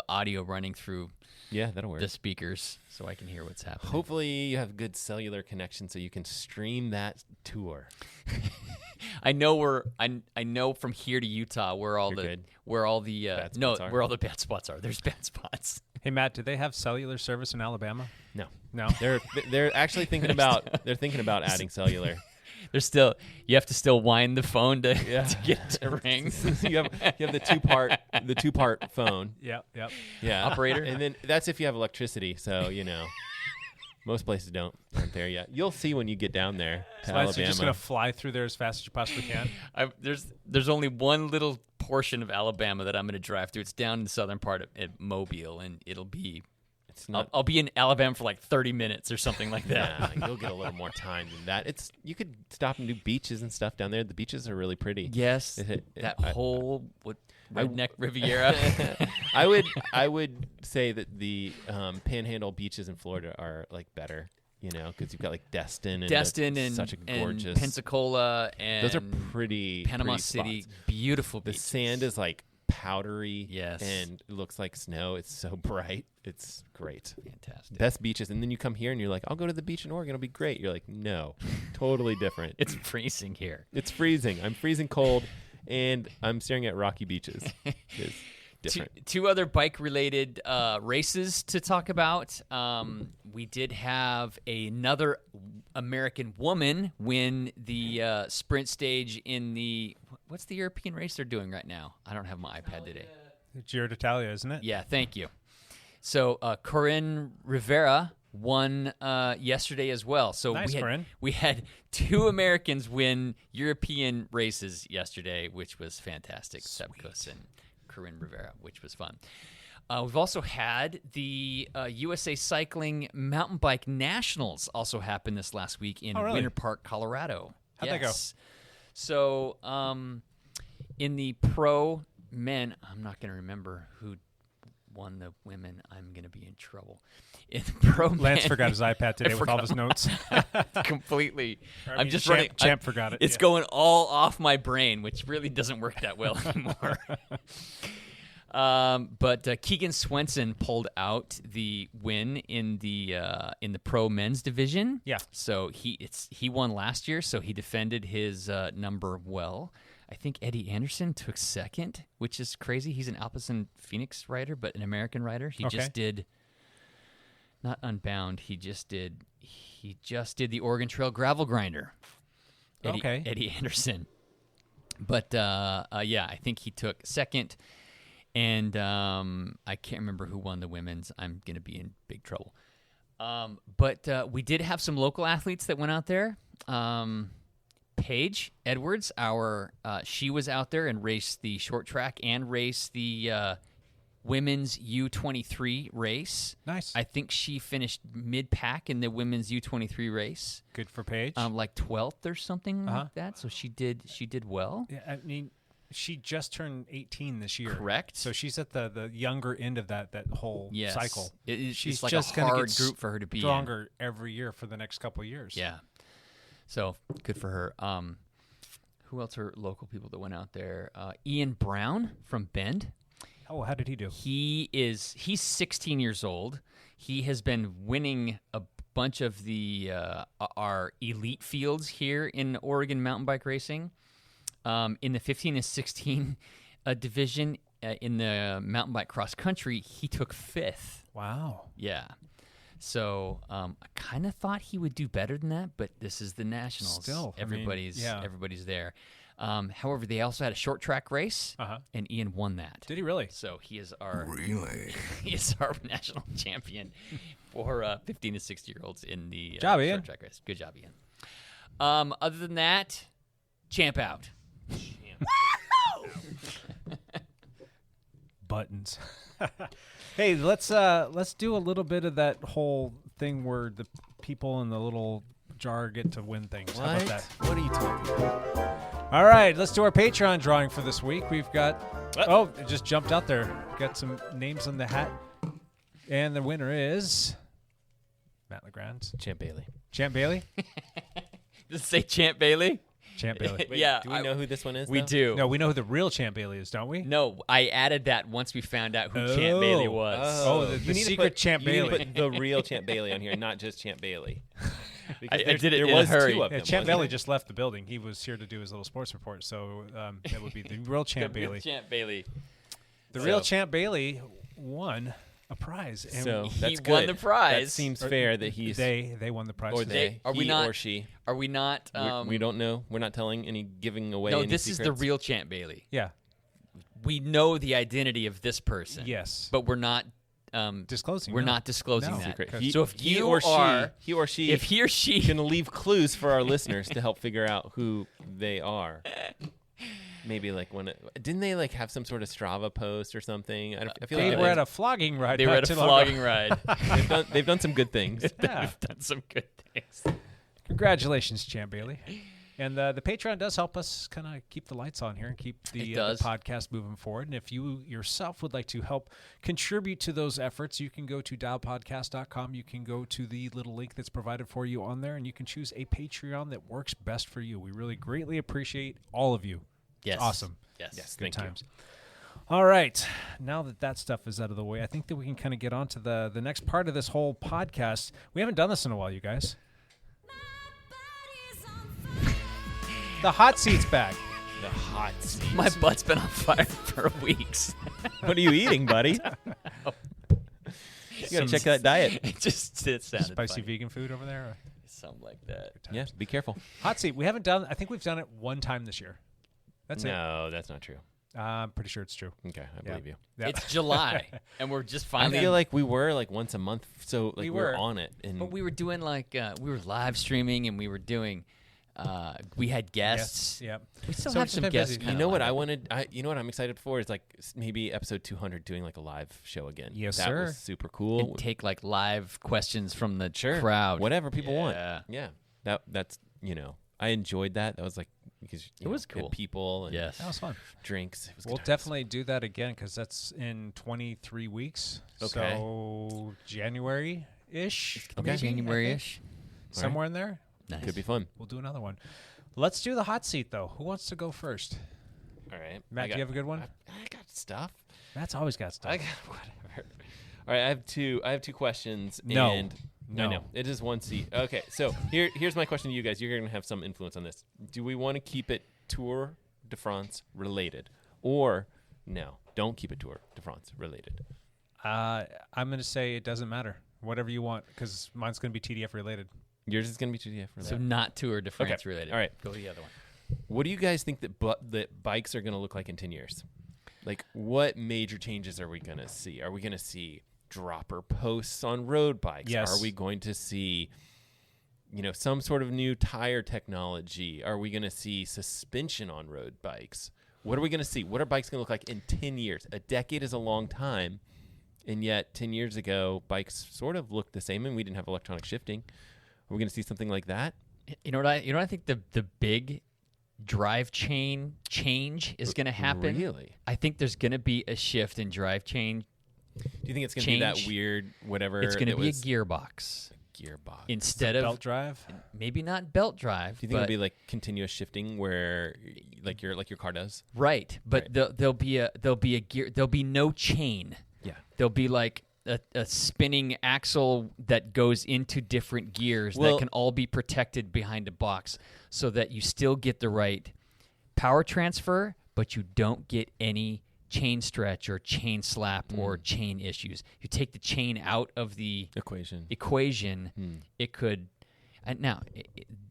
audio running through. Yeah, that'll work. The speakers, so I can hear what's happening. Hopefully, you have good cellular connection so you can stream that tour. I know I know from here to Utah where all You're good. where all the no are? where all the bad spots are. There's bad spots. Hey Matt, do they have cellular service in Alabama? No. They're actually thinking about adding cellular. There's still you have to still wind the phone to get it to ring. you have the two part phone. Yep. Yeah. Operator. And then that's if you have electricity. So most places aren't there yet. You'll see when you get down there to Alabama. So you're just gonna fly through there as fast as you possibly can. There's only one little portion of Alabama that I'm going to drive through. It's down in the southern part of Mobile, and it'll be. I'll be in Alabama for like 30 minutes or something like that. Yeah, you'll get a little more time than that. You could stop and do beaches and stuff down there. The beaches are really pretty. Yes, whole redneck Riviera. I would say that the Panhandle beaches in Florida are like better, because you've got like Destin and such a gorgeous and Pensacola, and those are pretty Panama pretty City, spots. beautiful. The beaches. sand is like powdery, yes, and it looks like snow. It's so bright. It's great. Fantastic. Best beaches. And then you come here and you're like, I'll go to the beach in Oregon. It'll be great. You're like, no, totally different. It's freezing here. It's freezing. I'm freezing cold, and I'm staring at rocky beaches. It's different. Two other bike-related races to talk about. We did have another American woman win the sprint stage in the what's the European race they're doing right now? I don't have my iPad today. Giro d'Italia, isn't it? Yeah, thank you. So Corinne Rivera won yesterday as well. So nice, we had two Americans win European races yesterday, which was fantastic. Seb Kuss and Corinne Rivera, which was fun. We've also had the USA Cycling Mountain Bike Nationals also happened this last week in Winter Park, Colorado. How'd that go? So in the pro men, I'm not going to remember who won the women. I'm going to be in trouble. In the pro Lance men, forgot his iPad today with all of his notes. Completely. I'm just running. Champ forgot it. It's going all off my brain, which really doesn't work that well anymore. But Keegan Swenson pulled out the win in the pro men's division. Yeah. So he won last year, so he defended his number well. I think Eddie Anderson took second, which is crazy. He's an Alpecin Phoenix rider, but an American rider. He just did not Unbound. He just did the Oregon Trail Gravel Grinder. Eddie Anderson. But I think he took second. And I can't remember who won the women's. I'm going to be in big trouble. But we did have some local athletes that went out there. Paige Edwards, she was out there and raced the short track and raced the women's U23 race. Nice. I think she finished mid-pack in the women's U23 race. Good for Paige. Like 12th or something like that. So she did well. Yeah, I mean, she just turned 18 this year. Correct. So she's at the younger end of that whole cycle. She's like just a hard gonna get group for her to be stronger every year for the next couple of years. Yeah. So good for her. Who else are local people that went out there? Ian Brown from Bend. Oh, how did he do? He's 16 years old. He has been winning a bunch of the our elite fields here in Oregon mountain bike racing. In the 15 and 16 division in the mountain bike cross country, he took 5th. Wow. Yeah. So I kind of thought he would do better than that, but this is the Nationals. Still, everybody's there. However, they also had a short track race, and Ian won that. Did he really? So he is our he is our national champion for 15 to 60-year-olds in the short track race. Good job, Ian. Other than that, champ out. Buttons. Hey, let's do a little bit of that whole thing where the people in the little jar get to win things. What? How about that? What are you talking about? All right, let's do our Patreon drawing for this week. We've got it just jumped out there. Got some names on the hat, and the winner is Matt Legrand. Champ Bailey. Champ Bailey. Does it say Champ Bailey? Champ Bailey. Wait, Yeah, do we know who this one is? We though? do. No, we know who the real Champ Bailey is, don't we? No, I added that once we found out who Champ Bailey was. Oh, the You need to secret put- Champ you need to Bailey. put the real Champ Bailey on here, not just Champ Bailey. I did it there in a was hurry. two of Yeah, them. Champ wasn't Bailey there? just left the building. He was here to do his little sports report, so that would be the real Champ Bailey. Champ Bailey. The real Champ Bailey won a prize. And So He that's won good. the prize. That seems fair that he's they won the prize. or today. they, Are we he not- or she. Are we not? We don't know. We're not telling any, giving away. No, any this is the secrets? real Champ Bailey. Yeah. We know the identity of this person. Yes. But we're not Disclosing. We're no. not disclosing No. that. Secret. So if he you or are, he or she, if he or she can leave clues for our listeners to help figure out who they are. Maybe like didn't they like have some sort of Strava post or something? I feel They like were at a flogging ride. they were not at a too long ago. flogging ride. they've done some good things. Yeah. They've done some good things. Congratulations, Champ Bailey. And the Patreon does help us kind of keep the lights on here and keep the podcast moving forward. And if you yourself would like to help contribute to those efforts, you can go to dialpodcast.com. You can go to the little link that's provided for you on there, and you can choose a Patreon that works best for you. We really greatly appreciate all of you. Yes. It's awesome. Yes. Good Thank you. times. All right. Now that stuff is out of the way, I think that we can kind of get on to the next part of this whole podcast. We haven't done this in a while, you guys. The hot seat's back. The hot seat. My butt's been on fire for weeks. What are you eating, buddy? You gotta check that diet. It sounded Spicy funny. vegan food over there. Something like that. Yeah, be careful. Hot seat. We haven't done. I think we've done it one time this year. That's No, that's not true. it. I'm pretty sure it's true. Okay, I believe you. Yeah. It's July, and we're just I finally. feel like we were like once a month, so like We we were. were on it. And But we were doing like we were live streaming, and we were doing. We had guests. Yeah. We still So have it's some been guests. busy. you know what I wanted? You know what I'm excited for is like maybe episode 200 doing like a live show again. Yes, that sir. was super cool. And take like live questions from the Sure. crowd. Whatever people want. Yeah. Yeah. That's I enjoyed that. That was like because It was you had cool. people and Yes. That was fun. drinks. It was We'll good times. definitely do that again because that's in 23 weeks. Okay. So January-ish. Okay. maybe, January-ish. Somewhere in there. Nice. Could be fun. We'll do another one. Let's do the hot seat, though. Who wants to go first? All right, Matt, do you have a good one? I got stuff. Matt's always got stuff. I got whatever. All right, I have two questions. No. And No. I know it is one seat. Okay, so here's my question to you guys. You're going to have some influence on this. Do we want to keep it Tour de France related, or no? Don't keep it Tour de France related. I'm going to say it doesn't matter. Whatever you want, because mine's going to be TDF related. Yours is going to be TDF related. So not Tour de France Okay. related. All right. Go to the other one. What do you guys think that bikes are going to look like in 10 years? Like, what major changes are we going to see? Are we going to see dropper posts on road bikes? Yes. Are we going to see, some sort of new tire technology? Are we going to see suspension on road bikes? What are we going to see? What are bikes going to look like in 10 years? A decade is a long time, and yet 10 years ago, bikes sort of looked the same, and we didn't have electronic shifting. Are we going to see something like that? You know what I think the big drive chain change is going to happen. Really? I think there's going to be a shift in drive chain. Do you think it's going to be that Change. weird whatever? It's going to that be a was- gearbox gearbox. instead of Belt drive. maybe not belt drive. Do you think it'll be like continuous shifting where like your car does? right? But Right. there'll be a gear. There'll be no chain. Yeah. There'll be like a spinning axle that goes into different gears Well- that can all be protected behind a box, so that you still get the right power transfer, but you don't get any chain stretch or chain slap or chain issues. You take the chain out of the Equation. equation, it could. And now,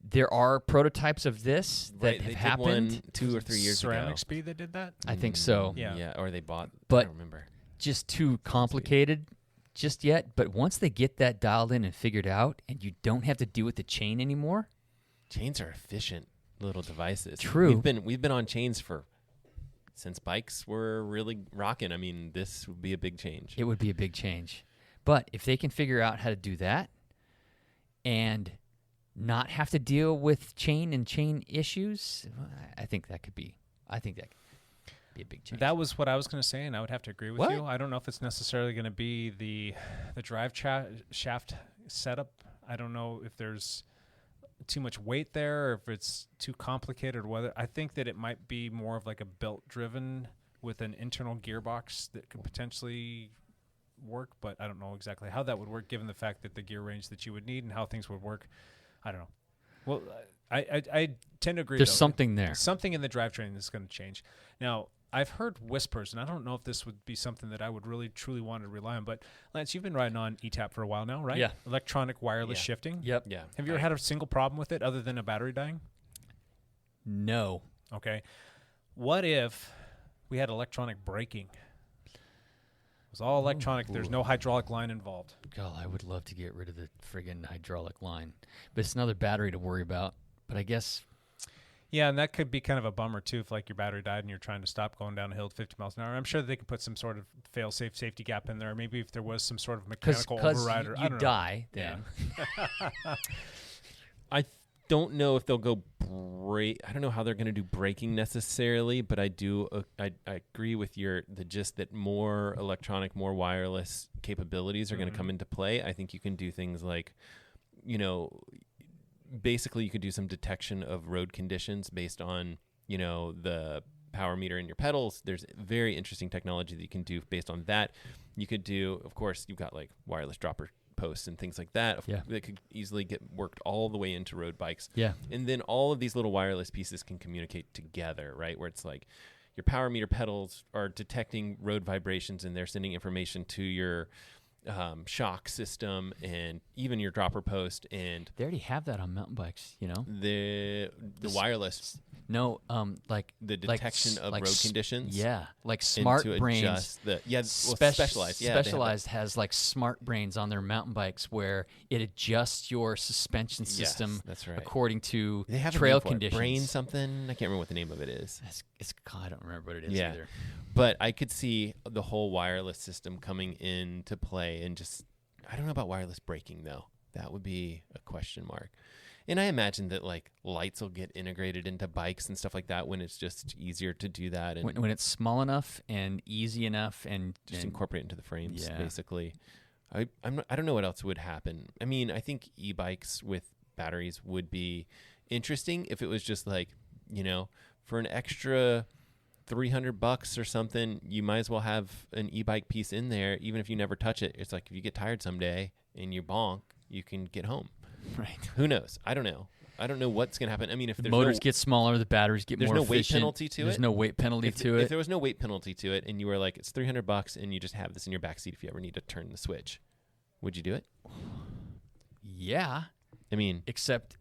there are prototypes of this that Right, have they happened. did one 2 or 3 years Ceramic ago. Speed that did that? I think so. Yeah. Or they bought. I But don't remember. just too complicated just yet. But once they get that dialed in and figured out, and you don't have to deal with the chain anymore. Chains are efficient little devices. True. We've been on chains since bikes were really rocking. I mean, this would be a big change. It would be a big change. But if they can figure out how to do that and not have to deal with chain issues, I think that could be a big change. That was what I was going to say, and I would have to agree with What? you. I don't know if it's necessarily going to be the drive shaft setup. I don't know if there's too much weight there or if it's too complicated or whether. I think that it might be more of like a belt-driven with an internal gearbox that could potentially work, but I don't know exactly how that would work given the fact that the gear range that you would need and how things would work. I don't know. Well, I tend to agree. There's though. something there. Something in the drivetrain that's going to change. Now, I've heard whispers, and I don't know if this would be something that I would really truly want to rely on, but Lance, you've been riding on ETAP for a while now, right? Yeah. Electronic wireless Yeah. shifting. Yep. Yeah. Have you ever had a single problem with it other than a battery dying? No. Okay. What if we had electronic braking? It was all electronic. There's no hydraulic line involved. God, I would love to get rid of the friggin' hydraulic line. But it's another battery to worry about. But I guess... Yeah, and that could be kind of a bummer, too, if like your battery died and you're trying to stop going down a hill at 50 miles an hour. I'm sure they could put some sort of fail-safe safety gap in there. Maybe if there was some sort of mechanical override. Because I you don't know. die then. I don't know if they'll go brake. I don't know how they're going to do braking necessarily, but I do. I agree with the gist that more electronic, more wireless capabilities are going to come into play. I think you can do things like, basically you could do some detection of road conditions based on, the power meter in your pedals. There's very interesting technology that you can do based on that. You could do, of course, you've got like wireless dropper posts and things like that. Yeah. That could easily get worked all the way into road bikes. Yeah. And then all of these little wireless pieces can communicate together, right? Where it's like your power meter pedals are detecting road vibrations and they're sending information to your shock system and even your dropper post, and They already have that on mountain bikes, the wireless No, like the detection of road conditions. Yeah, like and smart to brains. adjust specialized. Yeah, they have Specialized has like smart brains on their mountain bikes where it adjusts your suspension system. that's right. According to They have a trail name for it. conditions. Brain something. I can't remember what the name of it is. I don't remember what it is Yeah. either. But I could see the whole wireless system coming into play, and just I don't know about wireless braking though. That would be a question mark. And I imagine that like lights will get integrated into bikes and stuff like that when it's just easier to do that, and When it's small enough and easy enough, and just incorporate into the frames. Yeah. Basically, I don't know what else would happen. I mean, I think e-bikes with batteries would be interesting if it was just like for an extra $300 or something, you might as well have an e-bike piece in there, even if you never touch it. It's like if you get tired someday and you bonk, you can get home. Right. Who knows? I don't know. I don't know what's going to happen. I mean, if The there's motors get smaller, the batteries get there's more no weight efficient. penalty to There's it. no weight penalty if to it. If there was no weight penalty to it, and you were like, it's $300, and you just have this in your backseat if you ever need to turn the switch, would you do it? Yeah. I mean, Except,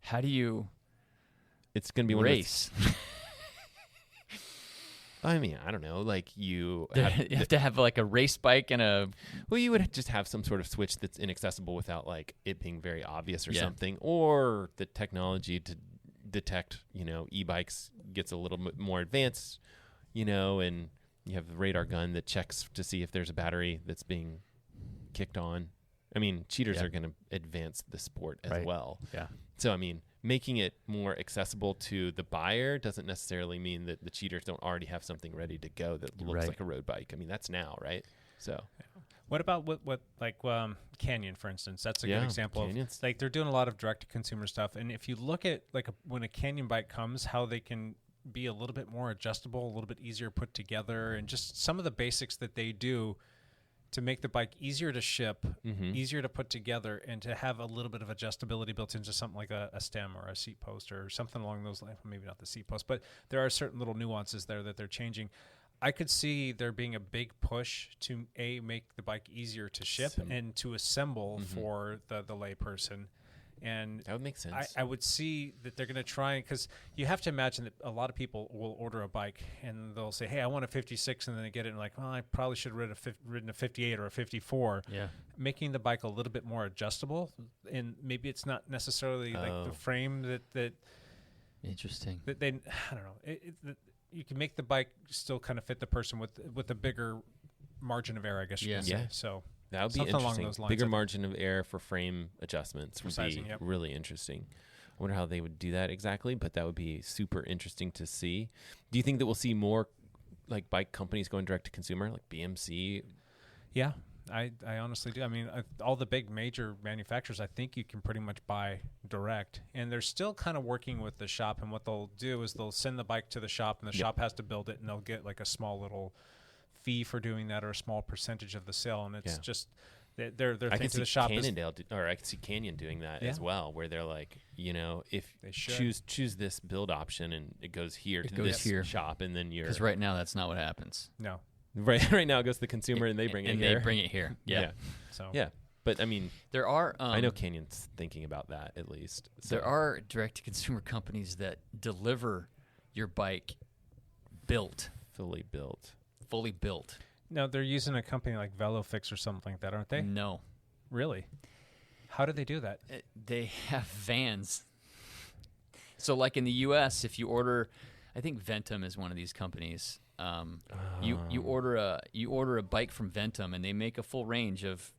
how do you it's going to be race? one of those, I mean, I don't know. Like you You have to have like a race bike and a... Well, you would just have some sort of switch that's inaccessible without like it being very obvious or Yeah. something, or the technology to detect, e-bikes gets a little bit more advanced, and you have the radar gun that checks to see if there's a battery that's being kicked on. I mean, cheaters Yeah. are going to advance the sport as Right. well. Yeah. So, I mean, making it more accessible to the buyer doesn't necessarily mean that the cheaters don't already have something ready to go that looks Right. like a road bike. I mean, that's now, right? So, What about what like Canyon, for instance? That's a Yeah, good example Canyons. of like they're doing a lot of direct-to-consumer stuff. And if you look at like when a Canyon bike comes, how they can be a little bit more adjustable, a little bit easier put together, and just some of the basics that they do to make the bike easier to ship, easier to put together, and to have a little bit of adjustability built into something like a stem or a seat post or something along those lines. Maybe not the seat post, but there are certain little nuances there that they're changing. I could see there being a big push to make the bike easier to ship and to assemble for the layperson. And that would make sense. I would see that they're going to try, because you have to imagine that a lot of people will order a bike and they'll say, hey, I want a 56, and then they get it and like, well, I probably should have ridden a 58 or a 54. Yeah. Making the bike a little bit more adjustable, and maybe it's not necessarily like the frame that Interesting. that they, I don't know. You can make the bike still kind of fit the person with a bigger margin of error, I guess you could say. So that would be something interesting. along those lines, Bigger margin of error for frame adjustments would be Yep. really interesting. I wonder how they would do that exactly, but that would be super interesting to see. Do you think that we'll see more like bike companies going direct to consumer, like BMC? Yeah, I honestly do. I mean, all the big major manufacturers, I think you can pretty much buy direct. And they're still kind of working with the shop, and what they'll do is they'll send the bike to the shop, and the shop has to build it, and they'll get like a small little fee for doing that, or a small percentage of the sale. And it's just they're I can thinking see the shop Cannondale, or I can see Canyon doing that as well, where they're like, you know, if they should choose this build option, and it goes here to goes this here. shop, and then you're Because right now that's not what happens. No. Right now it goes to the consumer, and they bring it and here. they bring it here. Yeah. So yeah, but I mean, there are. I know Canyon's thinking about that at least. So. There are direct-to-consumer companies that deliver your bike fully built. Now they're using a company like VeloFix or something like that, aren't they? No. Really? How do they do that? They have vans. So, like in the U.S., if you order, I think Ventum is one of these companies. You order a bike from Ventum, and they make a full range of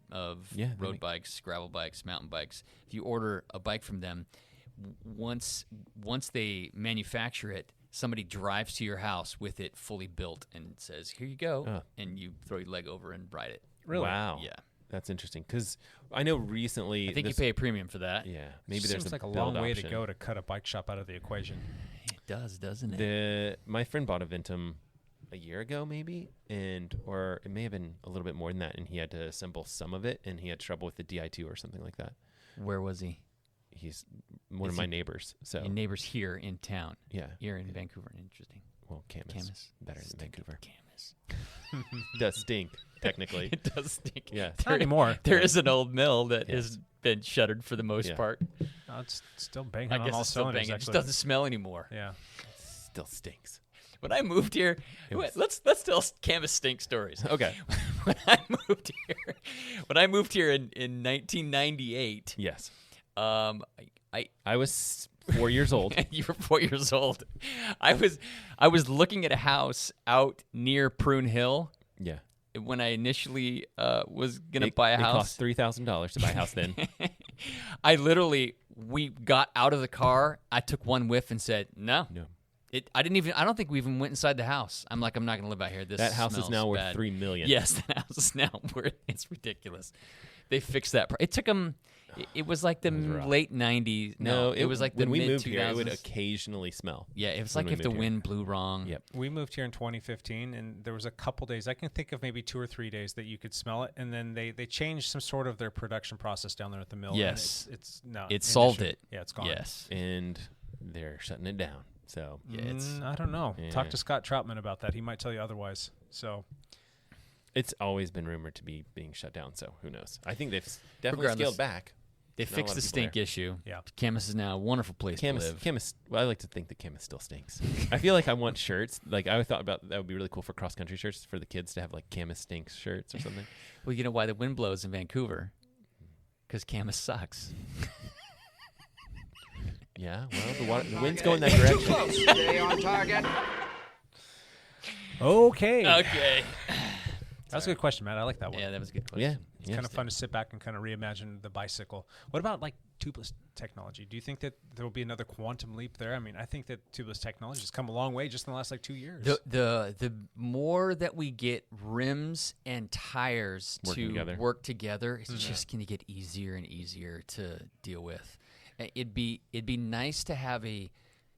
road bikes, gravel bikes, mountain bikes. If you order a bike from them, once they manufacture it, somebody drives to your house with it fully built and says, "Here you go," and you throw your leg over and ride it. Really? Wow. Yeah. That's interesting, because I know recently. I think you pay a premium for that. Yeah, maybe there's seems like a build long way option. to go to cut a bike shop out of the equation. It does, doesn't it? My friend bought a Ventum a year ago, maybe, or it may have been a little bit more than that, and he had to assemble some of it, and he had trouble with the Di2 or something like that. Where was he? He's one of my neighbors. So your neighbors here in town. Yeah, here in Vancouver. Interesting. Well, Camas better than Vancouver. Camas does stink. Technically, it does stink. Yeah, not anymore. There is an old mill that has been shuttered for the most part. No, it's still banging I on guess all it's still cylinders. banging. It just Actually. doesn't smell anymore. Yeah, still stinks. When I moved here, let's tell Camas stink stories. Okay. when I moved here in 1998. Yes. I was 4 years old. You were 4 years old. I was looking at a house out near Prune Hill. Yeah. When I initially was gonna buy a house, it cost $3,000 to buy a house then. We got out of the car. I took one whiff and said, "No." I don't think we even went inside the house. I'm like, I'm not gonna live out here. That house is now worth $3 million. Yes, that house is now worth. It's ridiculous. They fixed that. It took them. It was like the late '90s. No, it was like the when we mid-2000s. moved here, it would occasionally smell. Yeah, it was like if the wind blew wrong. Yep. We moved here in 2015, and there was a couple days. I can think of maybe 2 or 3 days that you could smell it, and then they changed some sort of their production process down there at the mill. Yes, and it solved it. Yeah, it's gone. Yes, and they're shutting it down. So yeah, I don't know. Yeah. Talk to Scott Troutman about that. He might tell you otherwise. So it's always been rumored to be being shut down. So who knows? I think they've definitely scaled back. They fixed the stink issue. Yeah, Camas is now a wonderful place to live. Camas, well, I like to think that Camas still stinks. I feel like I want shirts. Like I thought about that would be really cool for cross country shirts for the kids to have like Camas stinks shirts or something. Well, you know why the wind blows in Vancouver? Because Camas sucks. Yeah, well, the wind's going that direction. Too close. Stay on target. Okay. That was a good question, Matt. I like that one. Yeah, that was a good question. Yeah. It's kind of fun to sit back and kind of reimagine the bicycle. What about like tubeless technology? Do you think that there will be another quantum leap there? I mean, I think that tubeless technology has come a long way just in the last like 2 years. The more that we get rims and tires work together, it's just going to get easier and easier to deal with. It'd be nice to have a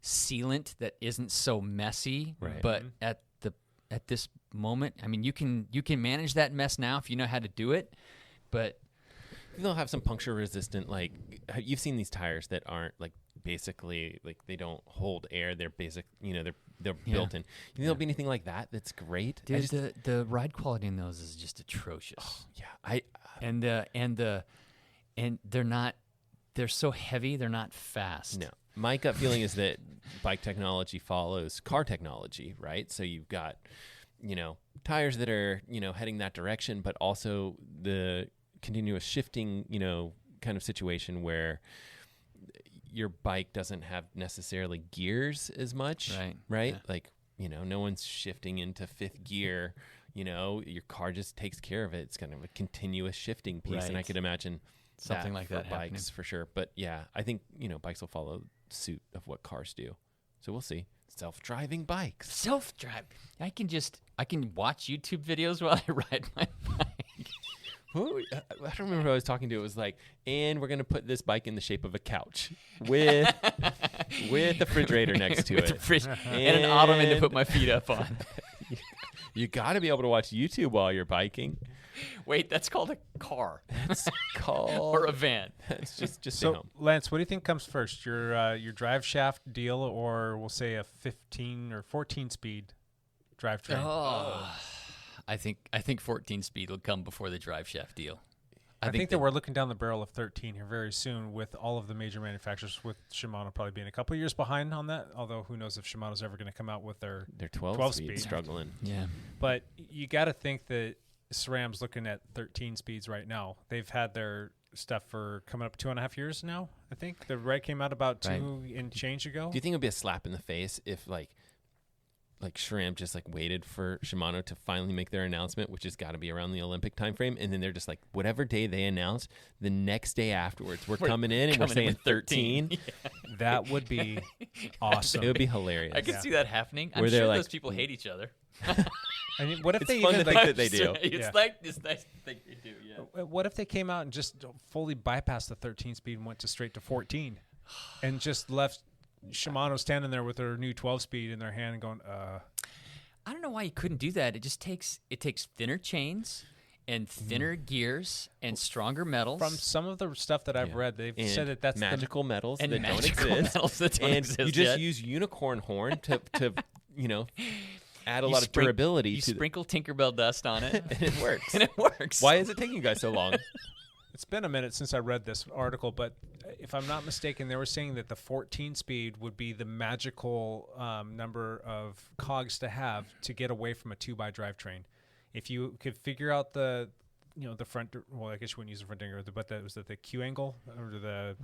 sealant that isn't so messy, right. But at this moment, I mean, you can manage that mess now if you know how to do it, but they'll have some puncture resistant. Like you've seen these tires that aren't like basically like they don't hold air. They're basic, they're built in. You think there'll be anything like that? That's great. Dude, the ride quality in those is just atrocious. Oh, yeah, and they're not. they're so heavy, they're not fast. No. My gut feeling is that bike technology follows car technology, right? So you've got, tires that are, heading that direction, but also the continuous shifting, kind of situation where your bike doesn't have necessarily gears as much, right? Yeah. Like, no one's shifting into fifth gear, your car just takes care of it. It's kind of a continuous shifting piece. And I could imagine something like that for bikes happening. For sure. But yeah, I think, bikes will follow suit of what cars do. So we'll see. Self-driving bikes. Self-drive. I can watch YouTube videos while I ride my bike. I don't remember who I was talking to. It was like, and we're going to put this bike in the shape of a couch with a refrigerator next to it. And an ottoman to put my feet up on. You got to be able to watch YouTube while you're biking. Wait, that's called a car. That's called or a van. That's just so, home. Lance, what do you think comes first, your drive shaft deal, or we'll say a 15 or 14 speed drivetrain? I think 14 speed will come before the drive shaft deal. I think that we're looking down the barrel of 13 here very soon, with all of the major manufacturers, with Shimano probably being a couple of years behind on that. Although who knows if Shimano's ever going to come out with their 12 speed struggling. Yeah, but you got to think that SRAM's looking at 13 speeds right now. They've had their stuff for coming up 2.5 years now. I think the right came out about 2 and change ago. Do you think it'd be a slap in the face if like SRAM just like waited for Shimano to finally make their announcement, which has got to be around the Olympic time frame, and then they're just like, whatever day they announce, the next day afterwards, we're coming in and we're saying 13. Yeah. That would be awesome. It would be hilarious. I can see that happening. I'm Where sure like, those people hate each other. I mean, what if it's they fun even to think that they do? It's like this nice thing they do. Yeah. What if they came out and just fully bypassed the 13 speed and went to straight to 14, and just left Shimano standing there with their new 12 speed in their hand and going, I don't know why you couldn't do that. It takes thinner chains and thinner gears and stronger metals. From some of the stuff that I've read, they've said that that's magical metals and that magical don't exist. Metals that don't and exist you just yet. use unicorn horn to add a lot of durability. You sprinkle Tinkerbell dust on it, and it works. and it works. Why is it taking you guys so long? It's been a minute since I read this article, but if I'm not mistaken, they were saying that the 14 speed would be the magical number of cogs to have to get away from a 2x drivetrain. If you could figure out the front, well, I guess you wouldn't use the front angle, but that was the Q angle or the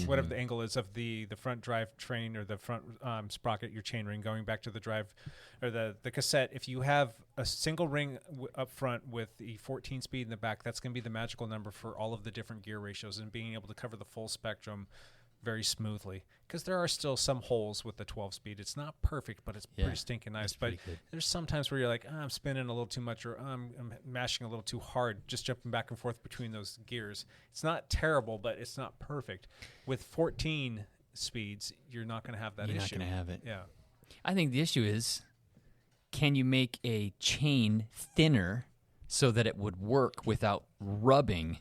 whatever the angle is of the front drivetrain or the front sprocket, your chain ring going back to the drive or the cassette. If you have a single ring up front with the 14 speed in the back, that's going to be the magical number for all of the different gear ratios and being able to cover the full spectrum very smoothly, because there are still some holes with the 12 speed. It's not perfect, but it's pretty stinking nice. But there's sometimes where you're like, I'm spinning a little too much, or I'm mashing a little too hard, just jumping back and forth between those gears. It's not terrible, but it's not perfect. With 14 speeds, you're not going to have that issue. You're not going to have it. Yeah. I think the issue is, can you make a chain thinner so that it would work without rubbing?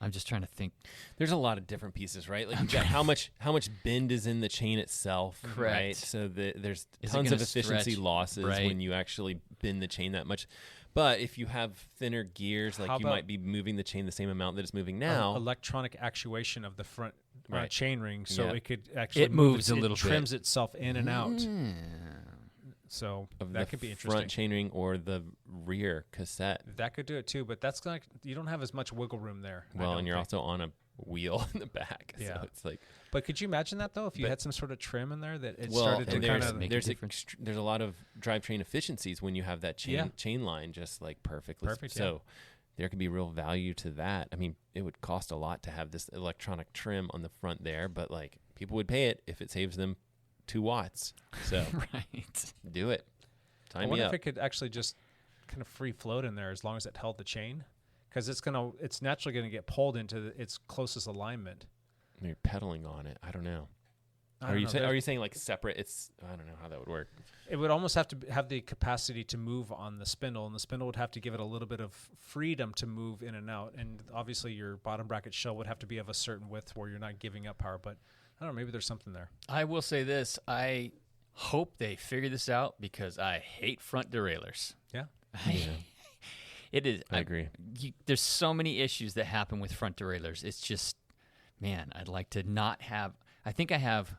I'm just trying to think. There's a lot of different pieces, right? Like you've got how much bend is in the chain itself, Correct. right? So there's Is it tons gonna of efficiency stretch? losses when you actually bend the chain that much. But if you have thinner gears, like you might be moving the chain the same amount that it's moving now. Electronic actuation of the front chain ring, so it could actually it moves a little bit. It trims bit. itself in and out. So that could be interesting. Front chainring or the rear cassette. That could do it too, but that's like you don't have as much wiggle room there. Well, and you're also on a wheel in the back, so it's like. But could you imagine that though? If you had some sort of trim in there that it started to kind of there's a lot of drivetrain efficiencies when you have that chain line just like perfectly. So there could be real value to that. I mean, it would cost a lot to have this electronic trim on the front there, but like people would pay it if it saves them 2 watts. So do it. I wonder if it could actually just kind of free float in there as long as it held the chain, because it's naturally going to get pulled into its closest alignment. You're pedaling on it. I don't know. Are you saying like separate? I don't know how that would work. It would almost have to have the capacity to move on the spindle, and the spindle would have to give it a little bit of freedom to move in and out. And obviously, your bottom bracket shell would have to be of a certain width where you're not giving up power. But I don't know, maybe there's something there. I will say this. I hope they figure this out because I hate front derailleurs. Yeah. It is. I agree. There's so many issues that happen with front derailleurs. It's just man, I'd like to not have. I think I have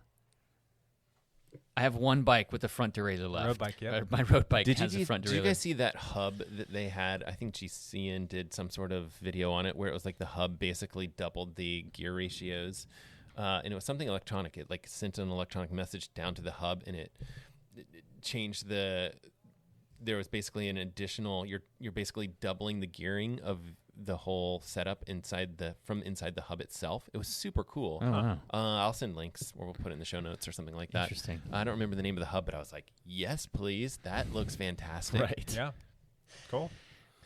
one bike with the front derailleur left. Road bike, yeah. My road bike Did has a front derailleur. you guys see that hub that they had? I think GCN did some sort of video on it where it was like the hub basically doubled the gear ratios. And it was something electronic. It like sent an electronic message down to the hub, and it changed the. There was basically an additional. You're basically doubling the gearing of the whole setup from inside the hub itself. It was super cool. Oh, wow. I'll send links, or we'll put it in the show notes or something like that. Interesting. I don't remember the name of the hub, but I was like, yes, please. That looks fantastic. Right. Yeah. Cool.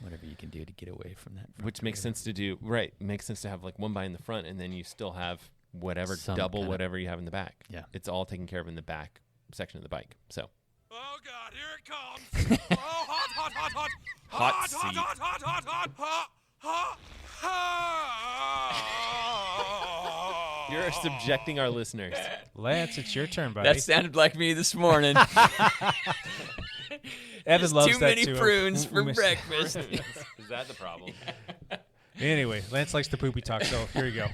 Whatever you can do to get away from that. Which makes sense to do. Right. Makes sense to have like one bike in the front, and then you still have whatever, Some double kind of- whatever you have in the back. Yeah. It's all taken care of in the back section of the bike. So. Oh God, here it comes! Oh, hot, hot, hot, hot, Hot seat. hot, hot, hot, hot, hot, hot, hot. You're subjecting our listeners. Lance, it's your turn, buddy. That sounded like me this morning. Evan loves too that many too. prunes We for miss- breakfast. Is that the problem? Anyway, Lance likes the poopy talk, so here you go.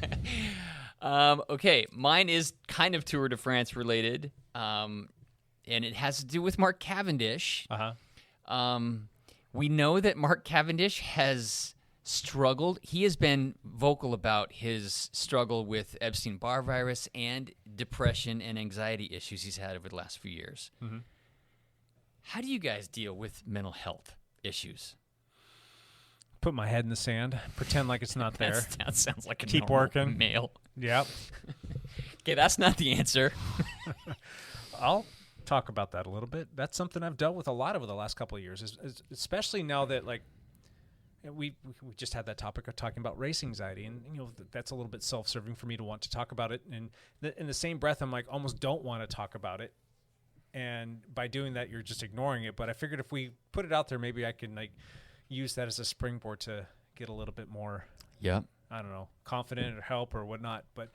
Okay, mine is kind of Tour de France related, and it has to do with Mark Cavendish. We know that Mark Cavendish has struggled. He has been vocal about his struggle with Epstein-Barr virus and depression and anxiety issues he's had over the last few years. Mm-hmm. How do you guys deal with mental health issues? Put my head in the sand, pretend like it's not there. That sounds like a Keep normal working. male. Yep. Okay, that's not the answer. I'll talk about that a little bit. That's something I've dealt with a lot over the last couple of years, especially now that like we just had that topic of talking about race anxiety, and that's a little bit self-serving for me to want to talk about it. And in the same breath, I'm like almost don't want to talk about it. And by doing that, you're just ignoring it. But I figured if we put it out there, maybe I can like use that as a springboard to get a little bit more, Yeah. I don't know, confident or help or whatnot. But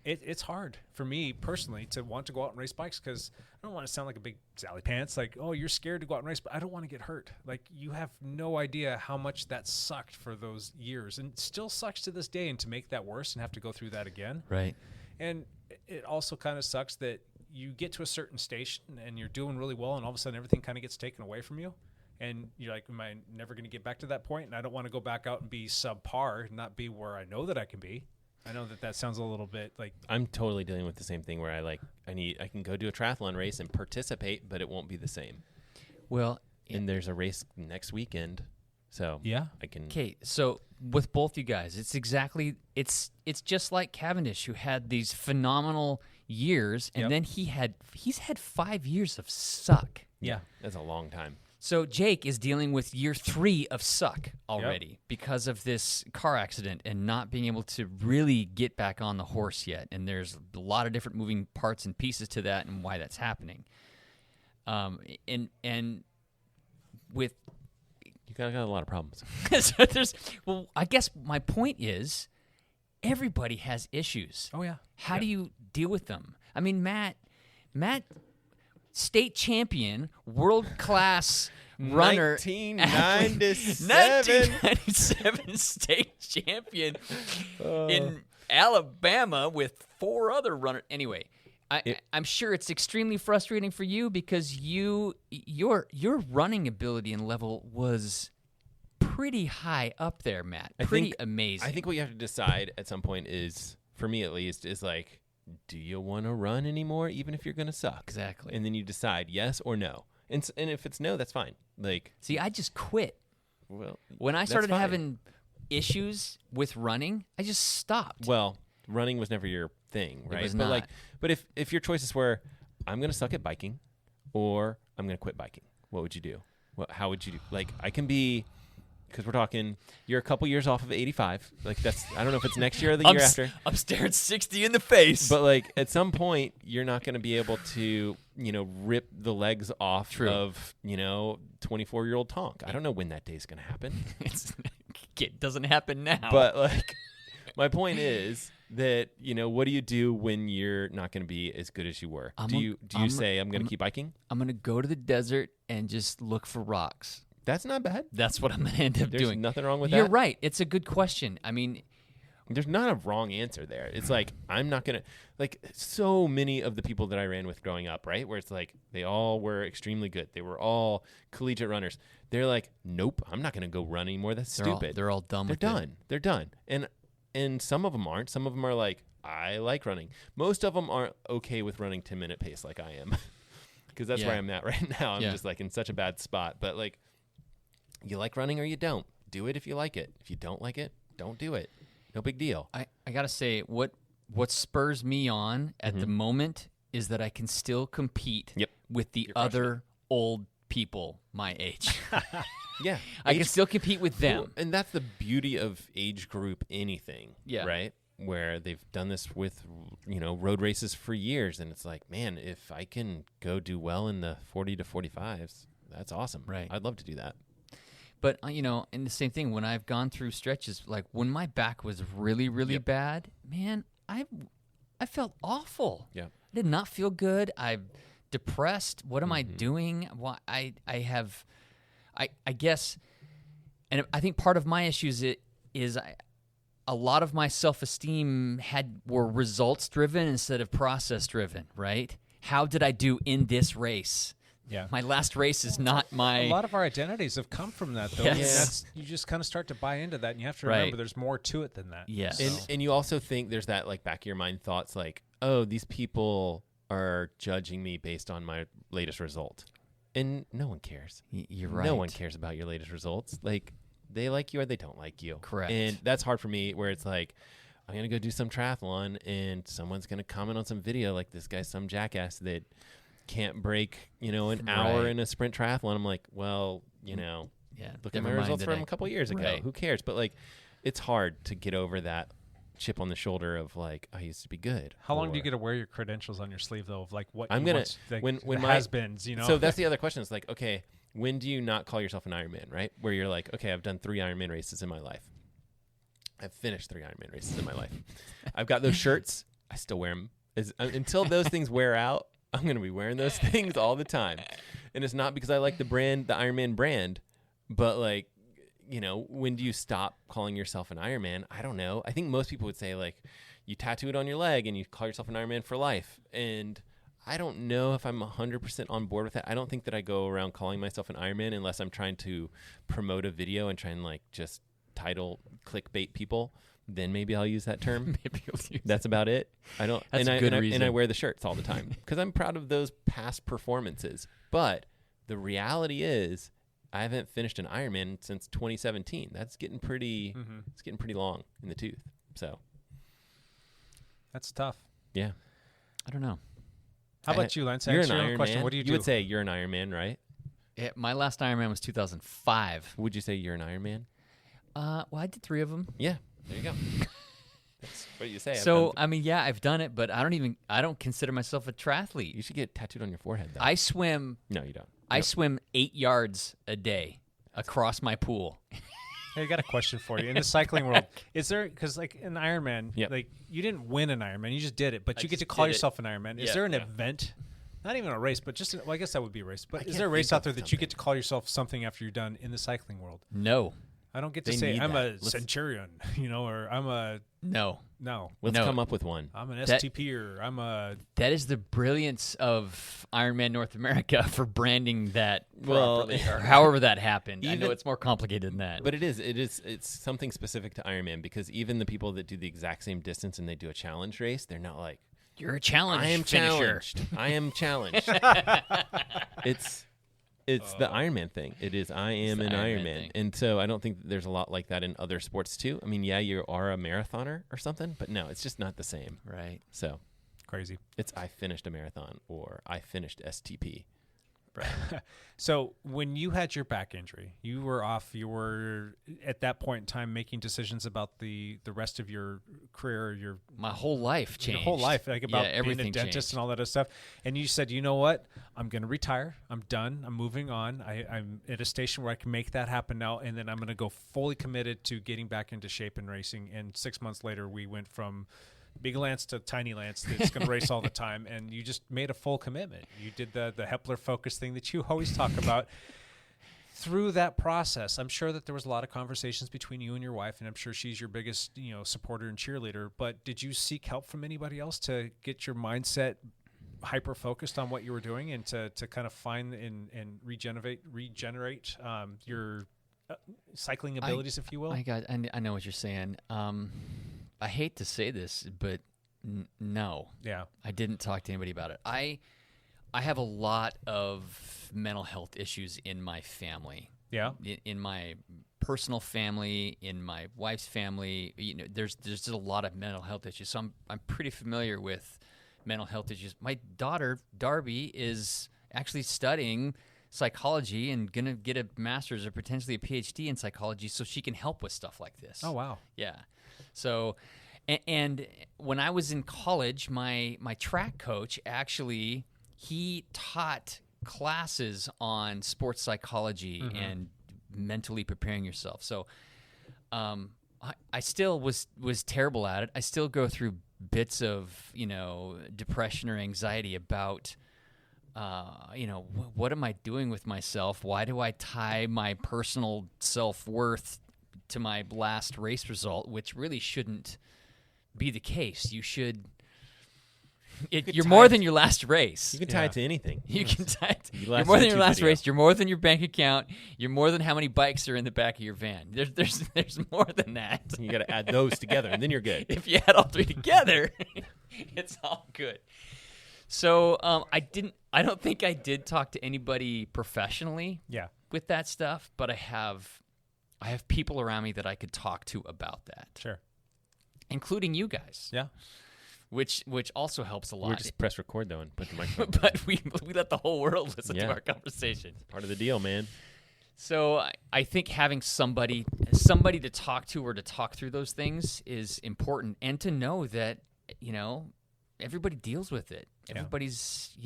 it's hard for me personally to want to go out and race bikes because I don't want to sound like a big Sally Pants, like, oh, you're scared to go out and race, but I don't want to get hurt. Like, you have no idea how much that sucked for those years, and it still sucks to this day, and to make that worse and have to go through that again. Right. And it also kind of sucks that you get to a certain station and you're doing really well, and all of a sudden everything kind of gets taken away from you. And you're like, am I never going to get back to that point? And I don't want to go back out and be subpar, not be where I know that I can be. I know that sounds a little bit like... I'm totally dealing with the same thing where I can go do a triathlon race and participate, but it won't be the same. Well, and there's a race next weekend, so yeah, I can... Okay, so with both you guys, it's just like Cavendish, who had these phenomenal years, and then he's had 5 years of suck. Yeah. That's a long time. So Jake is dealing with year 3 of suck already because of this car accident and not being able to really get back on the horse yet. And there's a lot of different moving parts and pieces to that and why that's happening. And with... You got a lot of problems. So I guess my point is everybody has issues. Oh, yeah. How do you deal with them? I mean, Matt, state champion, world-class runner. 1997 state champion in Alabama with 4 other runners. Anyway, I'm sure it's extremely frustrating for you because your running ability and level was pretty high up there, Matt. Pretty amazing. I think what you have to decide at some point is, for me at least, is like, do you want to run anymore, even if you're going to suck? Exactly. And then you decide yes or no. And if it's no, that's fine. Like, see, I just quit. Well, when I started having issues with running, I just stopped. Well, running was never your thing, right? It was but not. But if your choices were, I'm going to suck at biking, or I'm going to quit biking, what would you do? How would you do? Like, I can be... Because we're talking, you're a couple years off of 85. Like, that's, I don't know if it's next year or the year after. I'm staring 60 in the face. But, like, at some point, you're not going to be able to, rip the legs off of, 24-year-old Tonk. I don't know when that day's going to happen. It doesn't happen now. But, like, my point is that, what do you do when you're not going to be as good as you were? Do you say, I'm going to keep biking? I'm going to go to the desert and just look for rocks. That's not bad. That's what I'm going to end up doing. There's nothing wrong with that. You're right. It's a good question. I mean, There's not a wrong answer there. It's like, I'm not going to, like, so many of the people that I ran with growing up, right, where it's like they all were extremely good. They were all collegiate runners. They're like, nope, I'm not going to go run anymore. That's stupid. They're all done They're with done. it. They're done. And some of them aren't. Some of them are like, I like running. Most of them aren't okay with running 10-minute pace like I am. Because that's where I'm at right now. I'm just like in such a bad spot. But like, you like running or you don't. Do it if you like it. If you don't like it, don't do it. No big deal. I got to say, what spurs me on at the moment is that I can still compete with the other old people my age. Yeah. I can still compete with them. Well, and that's the beauty of age group anything, Yeah. right? Where they've done this with, road races for years. And it's like, man, if I can go do well in the 40 to 45s, that's awesome. Right. I'd love to do that. But, and the same thing, when I've gone through stretches, like when my back was really, really bad, man, I felt awful. Yeah. I did not feel good. I'm depressed. What am I doing? Well, I guess, and I think part of my issues is a lot of my self-esteem were results-driven instead of process-driven, right? How did I do in this race? Yeah. My last race is not my... A lot of our identities have come from that, though. Yes. You just kind of start to buy into that, and you have to remember there's more to it than that. Yes. And you also think there's that like back of your mind thoughts like, oh, these people are judging me based on my latest result. And no one cares. You're right. No one cares about your latest results. Like, they like you or they don't like you. Correct. And that's hard for me where it's like, I'm going to go do some triathlon and someone's going to comment on some video like this guy's some jackass that can't break, an hour in a sprint triathlon. I'm like, well, look at my results from a couple years ago. Right. Who cares? But like, it's hard to get over that chip on the shoulder of like, I used to be good. How long do you get to wear your credentials on your sleeve, though, of like what I'm you gonna once, like, when the has-beens, So that's the other question. Is like, okay, when do you not call yourself an Ironman, right? Where you're like, okay, I've done 3 Ironman races in my life. I've finished 3 Ironman races in my life. I've got those shirts. I still wear them. Until those things wear out, I'm going to be wearing those things all the time. And it's not because I like the Ironman brand, but like, when do you stop calling yourself an Ironman? I don't know. I think most people would say like, you tattoo it on your leg and you call yourself an Ironman for life. And I don't know if I'm 100% on board with that. I don't think that I go around calling myself an Ironman unless I'm trying to promote a video and try and like just title clickbait people. Then maybe I'll use that term. Maybe you'll use That's about it. I don't. That's a good reason. And I wear the shirts all the time because I'm proud of those past performances. But the reality is, I haven't finished an Ironman since 2017. That's getting pretty. It's getting pretty long in the tooth. So that's tough. Yeah. I don't know. How about you, Lance? You're an Answer your own question. Ironman. What do you do? You would say you're an Ironman, right? Yeah, my last Ironman was 2005. Would you say you're an Ironman? Well, I did 3 of them. Yeah. There you go. That's what you say. So, I mean, yeah, I've done it, but I don't consider myself a triathlete. You should get tattooed on your forehead, though. I swim. No, you don't. I swim 8 yards a day across my pool. Hey, I got a question for you. In the cycling world, is there, because like an Ironman, like you didn't win an Ironman, you just did it, but you get to call yourself an Ironman. Is there an event, not even a race, but just, I guess that would be a race, but is there a race out there that you get to call yourself something after you're done in the cycling world? No. I don't get to say I'm a centurion, or I'm a... No. Let's come up with one. I'm an STP or I'm a... That is the brilliance of Ironman North America for branding that properly, or however that happened. I know it's more complicated than that. But it's something specific to Ironman because even the people that do the exact same distance and they do a challenge race, they're not like... You're a challenge I am finisher. challenged. I am challenged. It's the Ironman thing. It is I am an Ironman. And so I don't think that there's a lot like that in other sports too. I mean, yeah, you are a marathoner or something, but no, it's just not the same. Right. So crazy. It's I finished a marathon or I finished STP. Right. So when you had your back injury, you were off. You were at that point in time making decisions about the rest of your career. My whole life changed. Your whole life, like about everything being a dentist changed. and all that other stuff. And you said, you know what? I'm going to retire. I'm done. I'm moving on. I'm at a station where I can make that happen now. And then I'm going to go fully committed to getting back into shape and racing. And 6 months later, we went from Big Lance to Tiny Lance that's going to race all the time, and you just made a full commitment. You did the Hepler focus thing that you always talk about. through that process, I'm sure that there was a lot of conversations between you and your wife, and I'm sure she's your biggest, supporter and cheerleader. But did you seek help from anybody else to get your mindset hyper focused on what you were doing, and to kind of find and regenerate your cycling abilities, if you will? I know what you're saying. I hate to say this, but no. Yeah. I didn't talk to anybody about it. I have a lot of mental health issues in my family. Yeah. In my personal family, in my wife's family, there's just a lot of mental health issues. So I'm pretty familiar with mental health issues. My daughter Darby is actually studying psychology and gonna get a master's or potentially a PhD in psychology, so she can help with stuff like this. Oh wow. Yeah. So, and when I was in college, my track coach actually, he taught classes on sports psychology and mentally preparing yourself. So I still was terrible at it. I still go through bits of, depression or anxiety about, what am I doing with myself? Why do I tie my personal self-worth to my last race result, which really shouldn't be the case. You should... You're more than your last race. You can tie it to anything. You can tie it. You're more than your last race. You're more than your bank account. You're more than how many bikes are in the back of your van. There's more than that. You got to add those together, and then you're good. If you add all three together, it's all good. So I don't think I did talk to anybody professionally. Yeah. With that stuff, but I have people around me that I could talk to about that. Sure. Including you guys. Yeah. Which also helps a lot. We just press record, though, and put the microphone But we let the whole world listen to our conversation. It's part of the deal, man. So I think having somebody to talk to or to talk through those things is important, and to know that, everybody deals with it. Everybody's,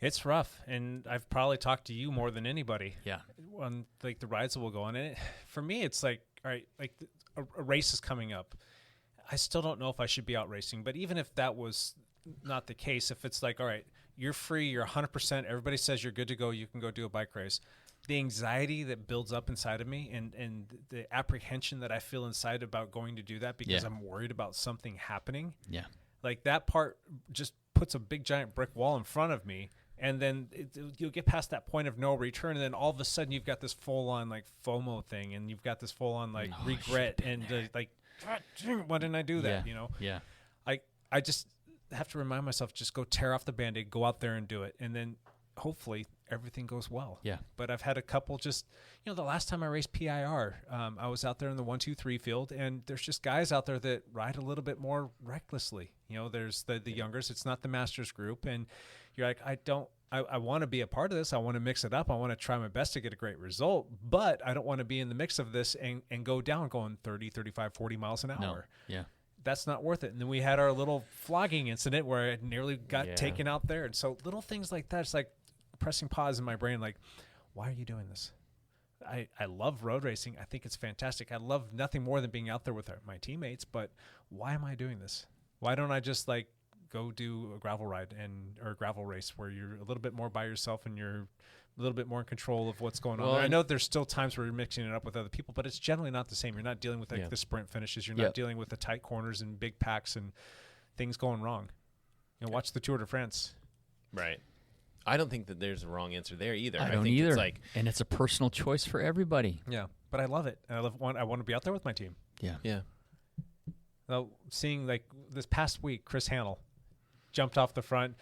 It's rough, and I've probably talked to you more than anybody. Yeah. On the rides that we'll go on, and for me, it's like, all right, a race is coming up. I still don't know if I should be out racing, but even if that was not the case, if it's like, all right, you're free, you're 100%, everybody says you're good to go, you can go do a bike race. The anxiety that builds up inside of me, and the apprehension that I feel inside about going to do that because I'm worried about something happening. Yeah. Like that part just puts a big giant brick wall in front of me. And then you'll get past that point of no return, and then all of a sudden you've got this full-on FOMO thing, and you've got this full-on regret and why didn't I do that? Yeah. I just have to remind myself, just go tear off the Band-Aid, go out there and do it, and then hopefully everything goes well. Yeah. But I've had a couple the last time I raced PIR, I was out there in the 1-2-3 field, and there's just guys out there that ride a little bit more recklessly. There's the youngers. It's not the Masters group, and you're like, I want to be a part of this. I want to mix it up. I want to try my best to get a great result, but I don't want to be in the mix of this and go down going 30, 35, 40 miles an hour. No. Yeah. That's not worth it. And then we had our little flogging incident where I nearly got taken out there. And so little things like that, it's like pressing pause in my brain, like, why are you doing this? I love road racing. I think it's fantastic. I love nothing more than being out there with my teammates, but why am I doing this? Why don't I just go do a gravel ride or a gravel race where you're a little bit more by yourself and you're a little bit more in control of what's going on. I know there's still times where you're mixing it up with other people, but it's generally not the same. You're not dealing with the sprint finishes. You're not dealing with the tight corners and big packs and things going wrong. Watch the Tour de France. Right. I don't think that there's a wrong answer there either. I don't think either. It's and it's a personal choice for everybody. Yeah, but I love it. I want to be out there with my team. Yeah. Yeah. Now, seeing this past week, Chris Hannell jumped off the front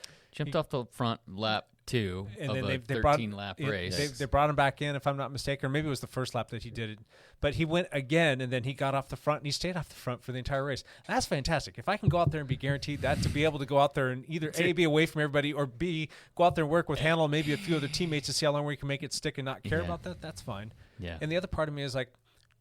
lap 2 and of then a they brought 13-lap race. They brought him back in, if I'm not mistaken, or maybe it was the first lap that he did it. But he went again, and then he got off the front, and he stayed off the front for the entire race. That's fantastic. If I can go out there and be guaranteed that, to be able to go out there and either A, be away from everybody, or B, go out there and work with Hannell and maybe a few other teammmates to see how long we can make it stick and not care about that, that's fine. Yeah. And the other part of me is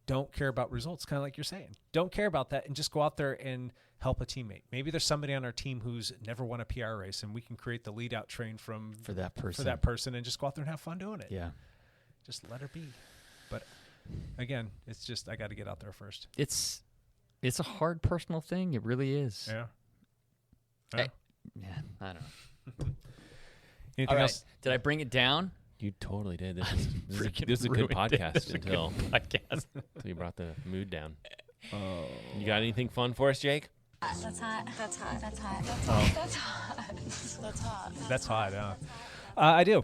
don't care about results, kind of like you're saying. Don't care about that and just go out there and help a teammate. Maybe there's somebody on our team who's never won a PR race, and we can create the lead out train for that person and just go out there and have fun doing it. Yeah. Just let her be. But again, it's just I got to get out there first. It's a hard personal thing. It really is. Yeah. I don't know. Anything else? Did I bring it down? You totally did. Freaking This is a good ruined it. podcast This is a good until podcast. you brought the mood down. You got anything fun for us, Jake? That's hot. That's hot. That's hot. That's Oh. hot. That's hot. That's hot. That's hot. I do.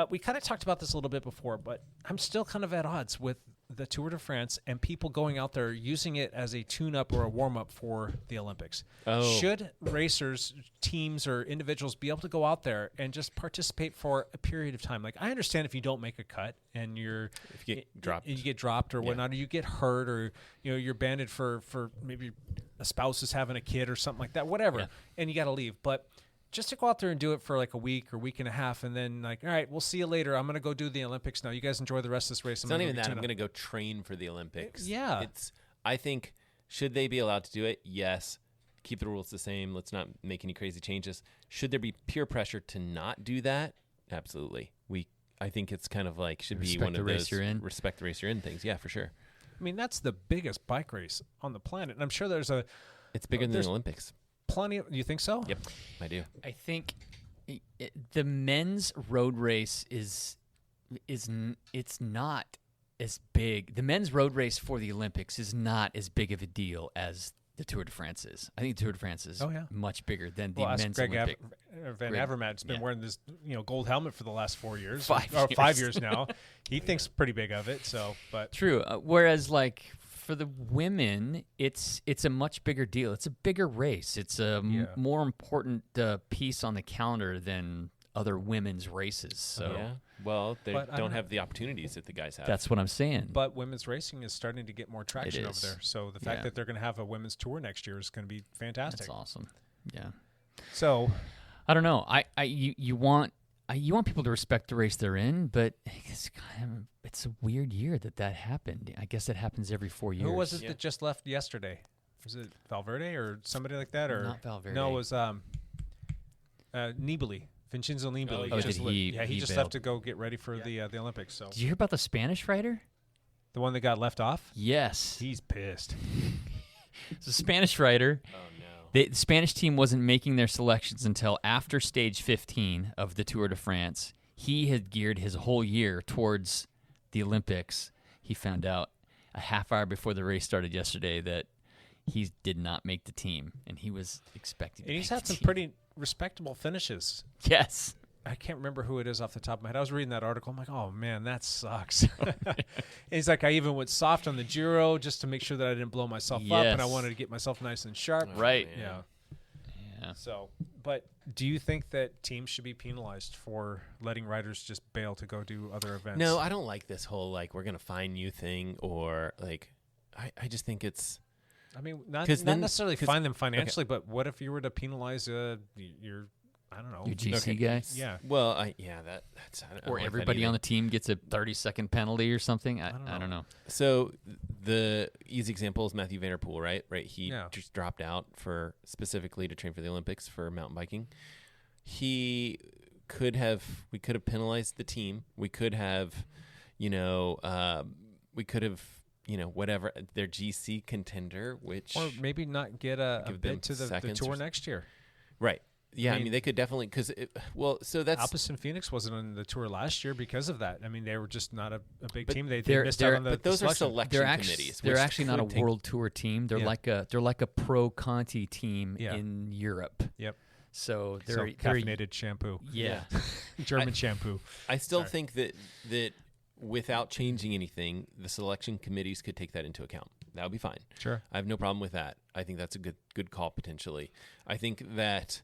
We kind of talked about this a little bit before, but I'm still kind of at odds with the Tour de France and people going out there using it as a tune-up or a warm-up for the Olympics. Oh. Should racers, teams, or individuals be able to go out there and just participate for a period of time? Like, I understand if you don't make a cut and If you get dropped. you get dropped or whatnot, or you get hurt, or you're banded for maybe a spouse is having a kid or something like that, whatever, and you got to leave. But just to go out there and do it for like a week or week and a half, and then like, all right, we'll see you later. I'm going to go do the Olympics now. You guys enjoy the rest of this race. It's not even that. I'm going to go train for the Olympics. Yeah. I think, should they be allowed to do it? Yes. Keep the rules the same. Let's not make any crazy changes. Should there be peer pressure to not do that? Absolutely. I think it's kind of like should be one of those respect the race you're in things. Yeah, for sure. I mean, that's the biggest bike race on the planet, and I'm sure there's it's bigger than the Olympics. Plenty of. You think so? Yep, I do. I think the men's road race it's not as big. The men's road race for the Olympics is not as big of a deal as the Tour de France is. I think the Tour de France is much bigger than the men's Greg Olympic. Van Avermaet's been wearing this gold helmet for the last 4 years. 5 years now. He thinks pretty big of it. So, but true. Whereas like for the women, it's a much bigger deal. It's a bigger race. It's a more important piece on the calendar than other women's races. So yeah. Well, they don't have the opportunities that the guys have. that's what I'm saying. But women's racing is starting to get more traction over is. there. So the fact that they're going to have a women's tour next year is going to be fantastic. That's awesome. Yeah. So I don't know. You want people to respect the race they're in, but it's a weird year that happened. I guess it happens every 4 years. who was it that just left yesterday? Was it Valverde or somebody like that? Or not Valverde? No, it was Nibali. Vincenzo Nibali. Oh, he just bailed. left to go get ready for the Olympics. So Did you hear about the Spanish rider? the one that got left off? Yes. He's pissed. It's a Spanish rider. Oh, no. The Spanish team wasn't making their selections until after stage 15 of the Tour de France. He had geared his whole year towards the Olympics. He found out a half hour before the race started yesterday that he did not make the team, and he was expecting to And he's make had the some team. pretty respectable finishes. Yes. I can't remember who it is off the top of my head. I was reading that article. I'm like, oh, man, that sucks. And he's like, I even went soft on the Giro just to make sure that I didn't blow myself up, and I Yes. wanted to get myself nice and sharp. Right. Yeah. Yeah. So, but do you think that teams should be penalized for letting riders just bail to go do other events? No, I don't like this whole like we're gonna fine you thing, or like I just think it's. I mean, not then- necessarily 'cause- fine them financially, but what if you were to penalize your, I don't know, Your GC guy? Yeah. Well, that's I don't Or like that everybody either. on the team gets a 30-second penalty or something. I don't know. So the easy example is Matthew Van Der Poel, right? He Yeah. just dropped out for specifically to train for the Olympics for mountain biking. We could have penalized the team. We could have, whatever their GC contender, which Or maybe not get a Give bid them to the seconds tour or next year. right. Yeah, I mean- mean they could definitely so that's Alpes and Phoenix wasn't on the tour last year because of that. I mean, they were just not a big But team. They they're- missed they're- out on the but those are selection. selection committees. They're which actually not a could take- world tour team. They're Yeah. like a pro Conti team Yeah. in Europe. Yep. So So they're caffeinated shampoo. Yeah. German shampoo. I still Sorry. think that without changing anything, the selection committees could take that into account. That would be fine. Sure. I have no problem with that. I think that's a good call potentially. I think that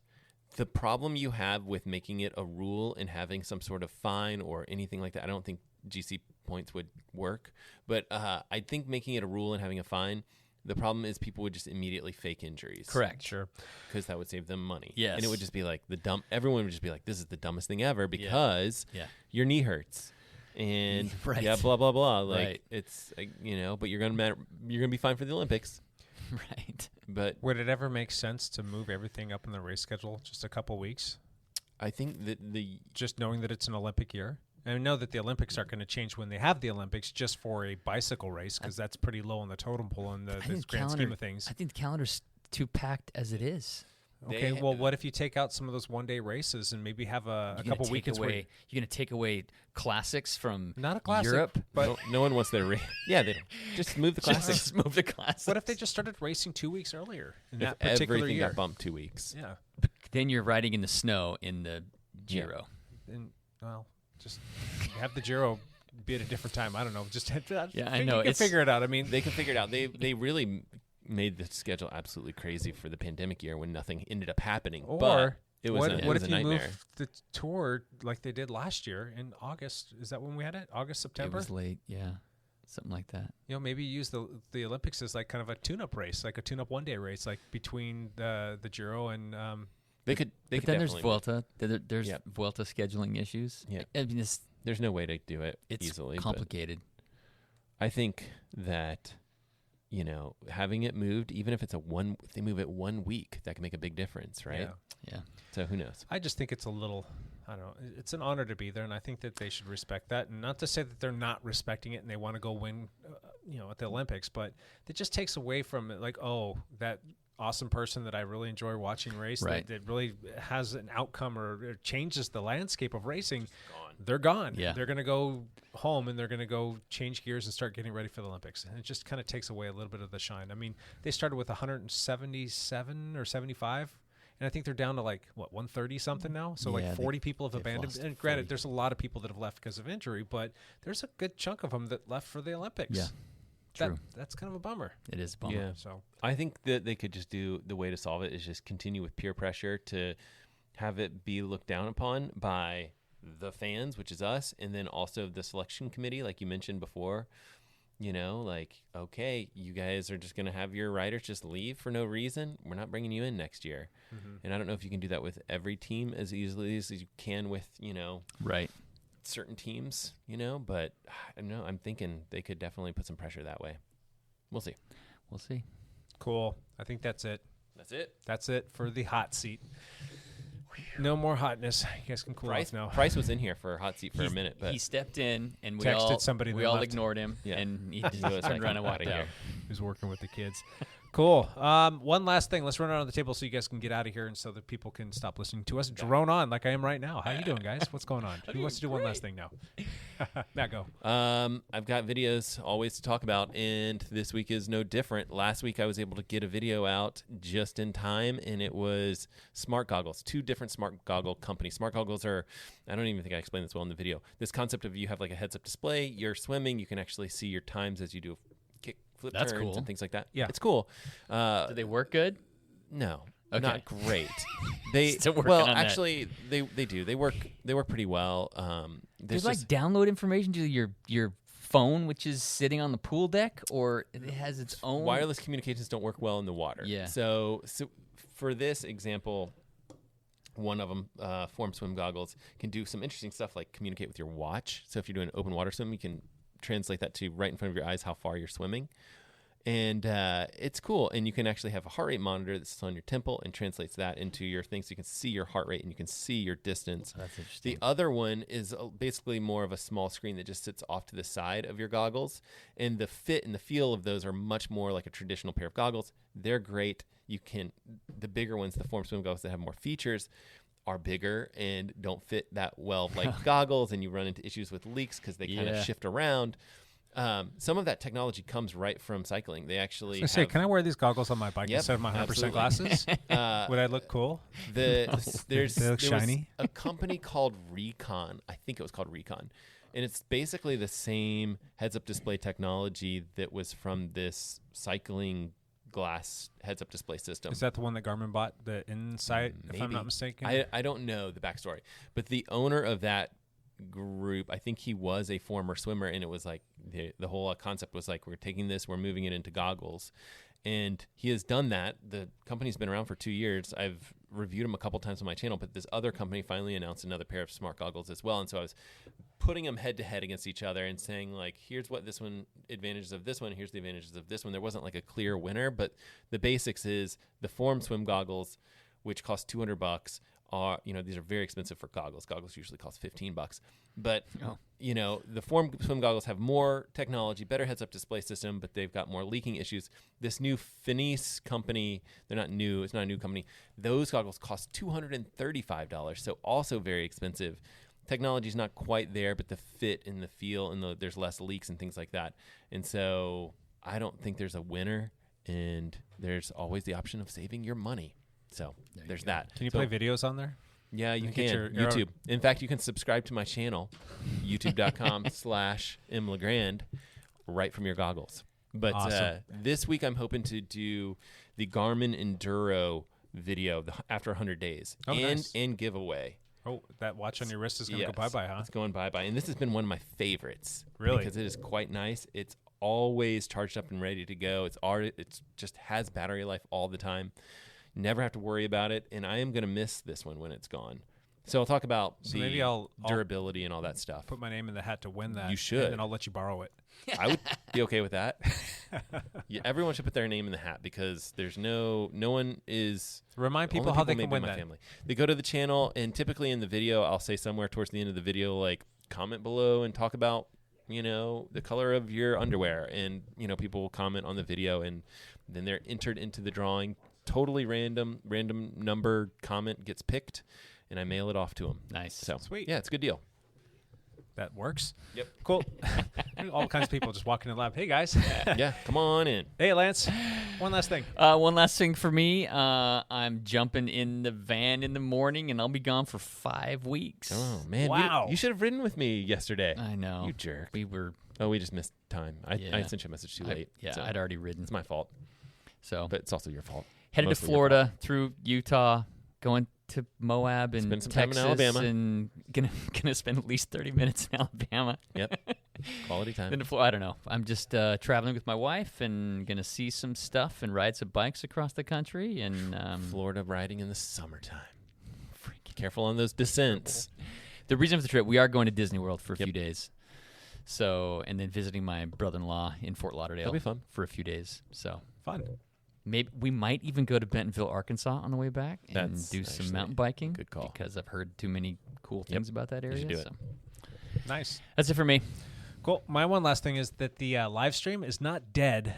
the problem you have with making it a rule and having some sort of fine or anything like that, I don't think GC points would work. But I think making it a rule and having a fine, the problem is people would just immediately fake injuries. Correct. Sure. Because that would save them money. Yes. And it would just be like everyone would just be like, this is the dumbest thing ever because Yeah. your knee hurts. And Right. yeah, blah blah blah. Like Right. it's but you're gonna be fine for the Olympics. Right. But Would it ever make sense to move everything up in the race schedule just a couple weeks? I think that Just knowing that it's an Olympic year? And I know that the Olympics aren't going to change when they have the Olympics just for a bicycle race because that's pretty low on the totem pole in the grand scheme of things. I think the calendar's too packed as it is. Okay, well, what if you take out some of those one-day races and maybe have a couple weekends where you're going to take away classics from not a classic, Europe? but no one wants their race. Yeah, they just move the classics. Just move the classics. What if they just started racing 2 weeks earlier in that If particular everything year? got bumped 2 weeks. Yeah. Then you're riding in the snow in the Giro. And, well, just have the Giro be at a different time. I don't know. Just I know. You can figure it out. I mean, They can figure it out. They really made the schedule absolutely crazy for the pandemic year when nothing ended up happening. or but it was what a if you nightmare. move the tour like they did last year in August? Is that when we had it? August, It September? was late, yeah. Something like that. You know, maybe use the Olympics as like kind of a tune-up race, like a tune-up one-day race, like between the Giro and They could. But then there's definitely- Vuelta. There's Yep. Vuelta scheduling issues. Yeah. I mean, There's no way to do it it's easily. but complicated. I think that having it moved, even if it's if they move it 1 week, that can make a big difference, right? Yeah. So who knows? I just think it's a little, I don't know, it's an honor to be there, and I think that they should respect that. And not to say that they're not respecting it and they want to go win, at the Olympics, but it just takes away from it, like, oh, that awesome person that I really enjoy watching race, Right. that really has an outcome or changes the landscape of racing, they're gone. Yeah. They're going to go home and they're going to go change gears and start getting ready for the Olympics. And it just kind of takes away a little bit of the shine. I mean, they started with 177 or 75. And I think they're down to 130 something now. So Yeah, 40 people have they've abandoned. lost And granted, 40. there's a lot of people that have left because of injury, but there's a good chunk of them that left for the Olympics. Yeah, true. That's kind of a bummer. It is a bummer. Yeah. So I think that they could just do the way to solve it is just continue with peer pressure to have it be looked down upon by the fans, which is us, and then also the selection committee, like you mentioned before. Okay, you guys are just going to have your riders just leave for no reason. We're not bringing you in next year. Mm-hmm. And I don't know if you can do that with every team as easily as you can with, Right. certain teams, but I don't know. I'm thinking they could definitely put some pressure that way. We'll see. We'll see. cool. I think that's it. That's it. That's it for the hot seat. No more hotness. You guys can cool off now. Price was in here for a hot seat for a minute, but he stepped in and we Texted all somebody we that all left. ignored him, Yeah. and he He just was like, turned around "I'm and walked outta out. here." Who's working with the kids. Cool. One last thing. Let's run around the table so you guys can get out of here and so that people can stop listening to us drone on like I am right now. How you doing, guys? What's going on? Who wants to do one last thing now? Matt, go. I've got videos always to talk about, and this week is no different. Last week I was able to get a video out just in time, and it was smart goggles. 2 different smart goggle companies. Smart goggles are, I don't even think I explained this well in the video. This concept of you have like a heads-up display, you're swimming, you can actually see your times as you do kick, flip That's turns cool. and things like that. Yeah. It's cool. Do they work good? No, Okay. not great. They Still working well, on that. actually, they do. They work pretty well. There's just- download information to your phone, which is sitting on the pool deck, or it has its own wireless communications don't work well in the water. Yeah. So for this example, one of them, Form Swim goggles, can do some interesting stuff like communicate with your watch. So if you're doing an open water swim, you can translate that to right in front of your eyes how far you're swimming. And it's cool. And you can actually have a heart rate monitor that sits on your temple and translates that into your thing, so you can see your heart rate and you can see your distance. That's interesting. The other one is basically more of a small screen that just sits off to the side of your goggles. And the fit and the feel of those are much more like a traditional pair of goggles. They're great. The bigger ones, the Form Swim goggles that have more features, are bigger and don't fit that well like goggles, and you run into issues with leaks because they kind of shift around. Some of that technology comes right from cycling. They actually I say, can I wear these goggles on my bike Yep, instead of my 100% absolutely. glasses? Would I look cool? There They look was shiny? a company called Recon. I think it was called Recon. And it's basically the same heads-up display technology that was from this cycling glass heads-up display system. Is that the one that Garmin bought, the Insight, if I'm Maybe. not mistaken? I don't know the backstory. But the owner of that group, I think he was a former swimmer, and it was like the whole concept was like, we're taking this, we're moving it into goggles. And he has done that. The company's been around for 2 years. I've reviewed them a couple times on my channel, but this other company finally announced another pair of smart goggles as well. And so I was putting them head to head against each other and saying, like, here's what this one, advantages of this one, here's the advantages of this one. There wasn't like a clear winner, but the basics is the Form Swim goggles, which cost $200, are, these are very expensive for goggles. Goggles usually cost $15, but the Form swim goggles have more technology, better heads-up display system, but they've got more leaking issues. This new Finis company, they're not new. It's not a new company. Those goggles cost $235, so also very expensive. Technology's not quite there, but the fit and the feel and there's less leaks and things like that. And so I don't think there's a winner, and there's always the option of saving your money. So there's that. Can you play videos on there? Yeah, you can. YouTube. In fact, you can subscribe to my channel, youtube.com/MLegrand, right from your goggles. But awesome. This week I'm hoping to do the Garmin Enduro video after 100 days and giveaway. Oh, that watch on your wrist is going to go bye-bye, huh? It's going bye-bye. And this has been one of my favorites. Really? Because it is quite nice. It's always charged up and ready to go. It just has battery life all the time. Never have to worry about it. And I am going to miss this one when it's gone. So I'll talk about maybe I'll durability and all that stuff. Put my name in the hat to win that. You should. And then I'll let you borrow it. I would be okay with that. Yeah, everyone should put their name in the hat because there's no one is. Remind people how they can win that. Family. They go to the channel, and typically in the video, I'll say somewhere towards the end of the video, like, comment below and talk about, the color of your underwear. And, people will comment on the video, and then they're entered into the drawing. Totally random number comment gets picked, and I mail it off to them. Nice. So, sweet. Yeah, it's a good deal. That works. Yep. Cool. All kinds of people just walking in the lab. Hey, guys. Yeah, come on in. Hey, Lance. One last thing. One last thing for me. I'm jumping in the van in the morning, and I'll be gone for 5 weeks. Oh, man. Wow. You should have ridden with me yesterday. I know. You jerk. We were. Oh, we just missed time. I sent you a message too late. I'd already ridden. It's my fault. So, but it's also your fault. Headed to Florida through Utah, going to Moab and spend some Texas, time in Alabama, and gonna spend at least 30 minutes in Alabama. Yep, quality time. Then to Florida, I don't know. I'm just traveling with my wife and gonna see some stuff and ride some bikes across the country. And Florida riding in the summertime. Freaking careful on those descents. The reason for the trip, we are going to Disney World for a few days. So, and then visiting my brother-in-law in Fort Lauderdale. That'll be fun for a few days. So fun. Maybe we might even go to Bentonville, Arkansas on the way back and That's do some mountain biking. Good call. Because I've heard too many cool things about that area. You should do it. Nice. That's it for me. Cool. My one last thing is that the live stream is not dead.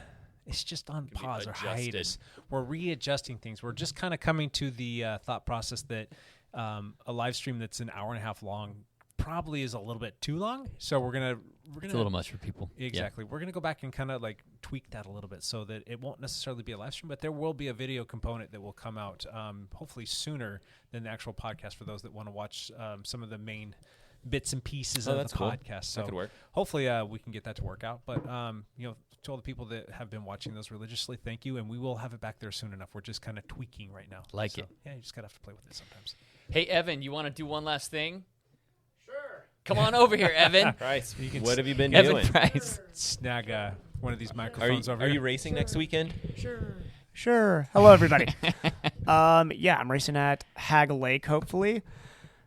It's just on pause or hiatus. We're readjusting things. We're just kind of coming to the thought process that a live stream that's an hour and a half long probably is a little bit too long. So we're gonna it's a little much for people. Exactly. Yeah. We're gonna go back and kind of like tweak that a little bit so that it won't necessarily be a live stream, but there will be a video component that will come out hopefully sooner than the actual podcast for those that want to watch some of the main bits and pieces of the podcast. So that could work. Hopefully we can get that to work out. But to all the people that have been watching those religiously, thank you, and we will have it back there soon enough. We're just kind of tweaking right now. Like it. Yeah, you just gotta have to play with it sometimes. Hey Evan, you want to do one last thing? Come on over here, Evan. Price, what have you been Evan doing? Price. Snag one of these microphones over here. Are you you racing next weekend? Sure. Hello, everybody. Yeah, I'm racing at Hag Lake, hopefully.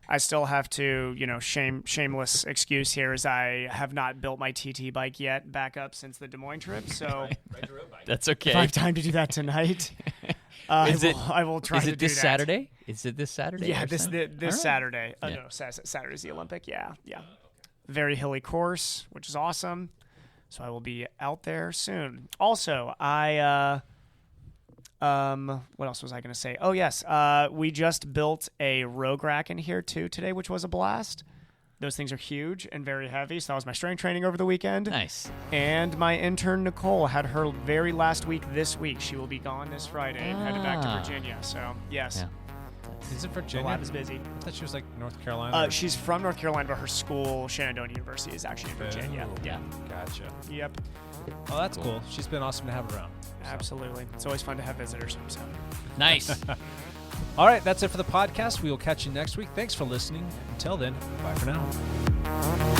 I still have to, shameless excuse here is I have not built my TT bike yet back up since the Des Moines trip, so that's okay. If I have time to do that tonight, I will try to do that. Is it this Saturday? Is it this Saturday? Yeah, this Saturday. Yeah. No, Saturday's the Olympic. Yeah. Very hilly course, which is awesome. So I will be out there soon. Also, what else was I going to say? Oh, yes. We just built a rogue rack in here, too, today, which was a blast. Those things are huge and very heavy, so that was my strength training over the weekend. Nice. And my intern, Nicole, had her very last week this week. She will be gone this Friday and headed back to Virginia. So, yes. Yeah. Is it Virginia? The lab is busy. I thought she was like North Carolina. She's from North Carolina, but her school, Shenandoah University, is actually in Virginia. Yeah. Gotcha. Yep. Oh, that's cool. She's been awesome to have around. Absolutely. It's always fun to have visitors. So. Nice. All right, that's it for the podcast. We will catch you next week. Thanks for listening. Until then, bye for now.